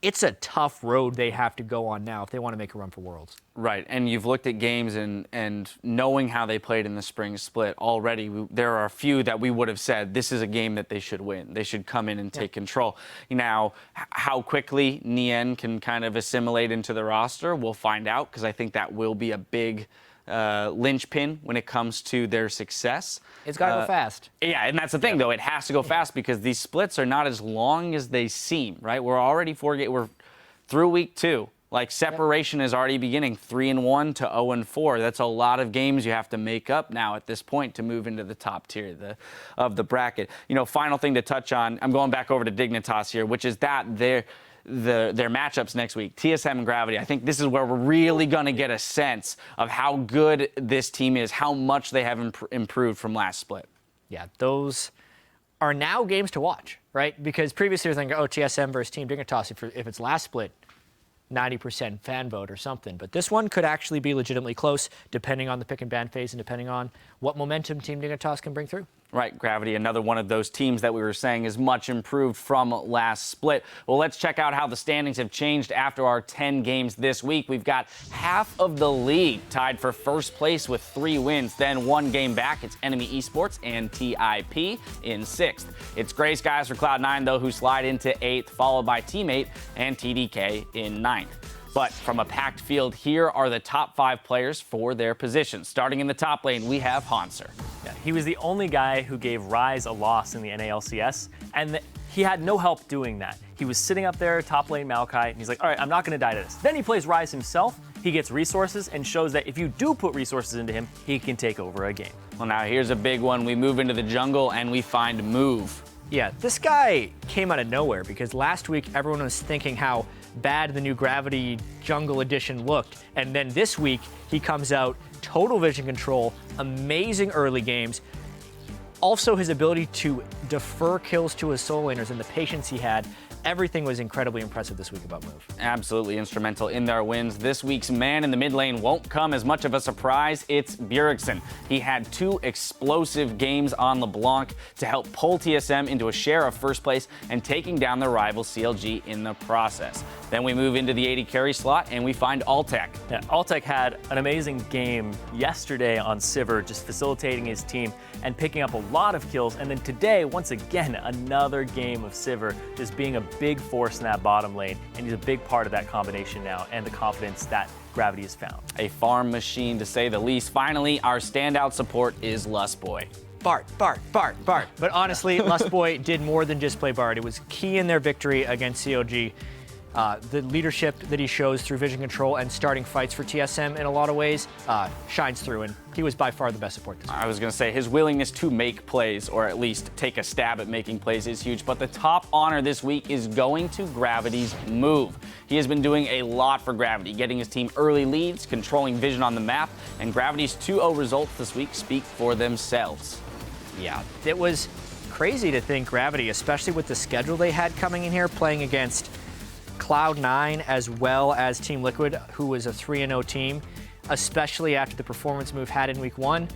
It's a tough road they have to go on now if they want to make a run for Worlds. Right, and you've looked at games and knowing how they played in the spring split already, there are a few that we would have said this is a game that they should win. They should come in and take control. Now, how quickly Nien can kind of assimilate into the roster, we'll find out, because I think that will be a big linchpin when it comes to their success. It's got to go fast. Yeah, and that's the thing, though. It has to go fast because these splits are not as long as they seem, right? We're already we're through week 2. Like, separation is already beginning, 3-1 to 0-4. That's a lot of games you have to make up now at this point to move into the top tier of the bracket. Final thing to touch on, I'm going back over to Dignitas here, which is that their matchups next week, TSM and Gravity. I think this is where we're really going to get a sense of how good this team is, how much they have improved from last split. Yeah, those are now games to watch, right? Because previously we were thinking, TSM versus Team Dignitas, if it's last split, 90% fan vote or something. But this one could actually be legitimately close, depending on the pick and ban phase and depending on what momentum Team Dignitas can bring through. Right, Gravity, another one of those teams that we were saying is much improved from last split. Well, let's check out how the standings have changed after our 10 games this week. We've got half of the league tied for first place with 3 wins. Then 1 game back, it's Enemy Esports and TIP in 6th. It's Gray Skies for Cloud9, though, who slide into 8th, followed by Teammate and TDK in 9th. But from a packed field, here are the top 5 players for their positions. Starting in the top lane, we have Hanser. Yeah, he was the only guy who gave Rise a loss in the NALCS, and he had no help doing that. He was sitting up there, top lane Maokai, and he's like, all right, I'm not going to die to this. Then he plays Rise himself. He gets resources and shows that if you do put resources into him, he can take over a game. Well, now here's a big one. We move into the jungle and we find Move. Yeah, this guy came out of nowhere because last week everyone was thinking how bad the new Gravity Jungle Edition looked. And then this week he comes out, total vision control, amazing early games. Also his ability to defer kills to his solo laners and the patience he had. Everything was incredibly impressive this week about Move. Absolutely instrumental in their wins. This week's man in the mid lane won't come as much of a surprise. It's Bjergsen. He had 2 explosive games on LeBlanc to help pull TSM into a share of first place and taking down the rival CLG in the process. Then we move into the 80 carry slot and we find Altek. Yeah, Altek had an amazing game yesterday on Sivir, just facilitating his team and picking up a lot of kills. And then today, once again, another game of Sivir, just being a big force in that bottom lane. And he's a big part of that combination now and the confidence that Gravity has found. A farm machine, to say the least. Finally, our standout support is Lustboy. Bart. But honestly, Lustboy did more than just play Bart. It was key in their victory against CLG. The leadership that he shows through vision control and starting fights for TSM in a lot of ways shines through, and he was by far the best support this week. I was going to say his willingness to make plays, or at least take a stab at making plays, is huge, but the top honor this week is going to Gravity's Move. He has been doing a lot for Gravity, getting his team early leads, controlling vision on the map, and Gravity's 2-0 results this week speak for themselves. Yeah, it was crazy to think Gravity, especially with the schedule they had coming in here, playing against Cloud9 as well as Team Liquid, who was a 3-0 team, especially after the performance Move had in week 1,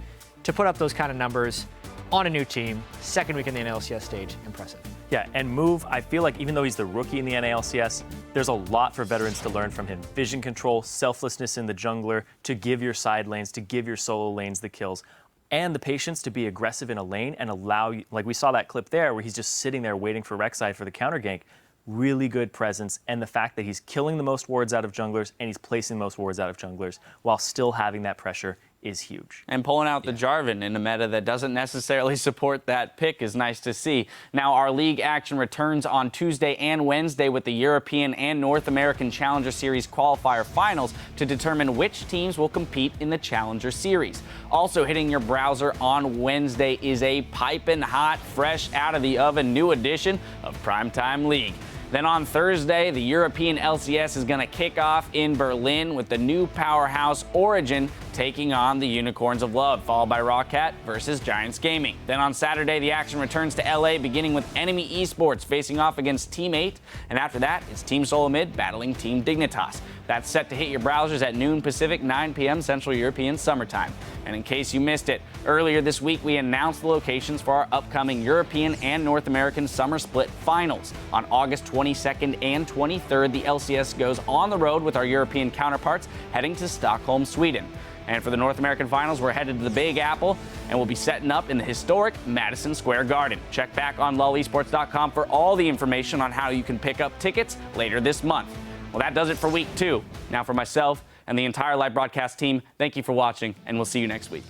to put up those kind of numbers on a new team, second week in the NLCS stage, impressive. Yeah, and Move, I feel like even though he's the rookie in the NALCS, there's a lot for veterans to learn from him. Vision control, selflessness in the jungler, to give your side lanes, to give your solo lanes the kills, and the patience to be aggressive in a lane and allow, like we saw that clip there where he's just sitting there waiting for Rek'Sai for the counter gank. Really good presence, and the fact that he's killing the most wards out of junglers and he's placing the most wards out of junglers while still having that pressure is huge. And pulling out the Jarvan in a meta that doesn't necessarily support that pick is nice to see. Now, our league action returns on Tuesday and Wednesday with the European and North American Challenger Series qualifier finals to determine which teams will compete in the Challenger Series. Also hitting your browser on Wednesday is a piping hot, fresh out of the oven new edition of Primetime League. Then on Thursday, the European LCS is going to kick off in Berlin with the new powerhouse Origin taking on the Unicorns of Love, followed by Rawcat versus Giants Gaming. Then on Saturday, the action returns to LA, beginning with Enemy Esports facing off against Team 8. And after that, it's Team Solo Mid battling Team Dignitas. That's set to hit your browsers at noon Pacific, 9 p.m. Central European Summertime. And in case you missed it, earlier this week we announced the locations for our upcoming European and North American Summer Split Finals. On August 22nd and 23rd, the LCS goes on the road with our European counterparts, heading to Stockholm, Sweden. And for the North American Finals, we're headed to the Big Apple, and we'll be setting up in the historic Madison Square Garden. Check back on lulesports.com for all the information on how you can pick up tickets later this month. Well, that does it for week 2. Now for myself and the entire live broadcast team, thank you for watching, and we'll see you next week.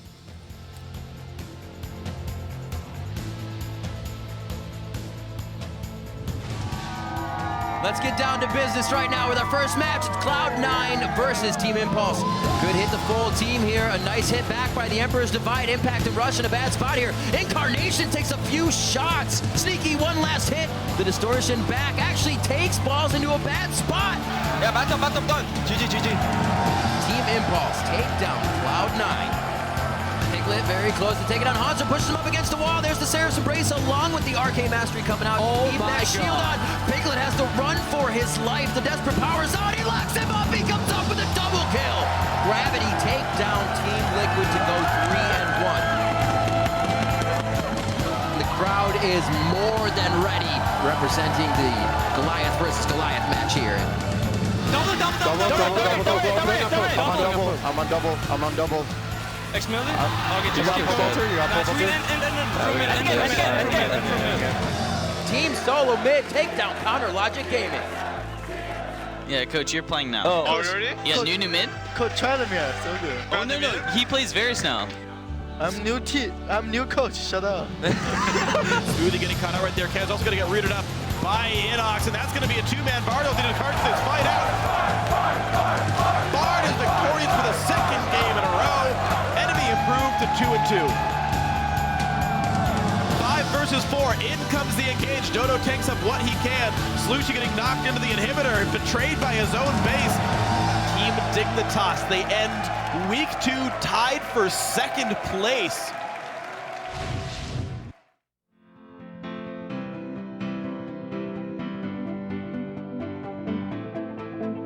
Let's get down to business right now with our first match. It's Cloud9 versus Team Impulse. Good hit the full team here. A nice hit back by the Emperor's Divide. Impact and Rush in a bad spot here. Incarnation takes a few shots. Sneaky one last hit. The Distortion back actually takes balls into a bad spot. Yeah, back up, done. GG. Team Impulse take down Cloud9. Piglet very close to take it on. Hanser pushes him up against the wall. There's the Seraph's Embrace along with the Arcane Mastery coming out. Keep that shield on. Piglet has to run for his life. The Desperate Power's on. He locks him up. He comes up with a double kill. Gravity take down Team Liquid to go 3-1. The crowd is more than ready, representing the Goliath versus Goliath match here. I'm on double. X-Miller? Okay, just keep going. Team Solo Mid take down Counter Logic Gaming. Yeah, coach, you're playing now. Oh, already? Yeah, new mid. Coach, try them, yeah, so good. Oh no, he plays Varus now. I'm new coach. Shut up. Smoothie getting caught out right there. Kaz also going to get rooted up by Inox, and that's going to be a two-man. Bard will cart this fight out. Bard is victorious for the second game in a row. Enemy improved to 2-2. 5 versus 4. In comes the engage. Dodo takes up what he can. Slushie getting knocked into the inhibitor, betrayed by his own base. Team Dignitas, they end week 2 tied for second place.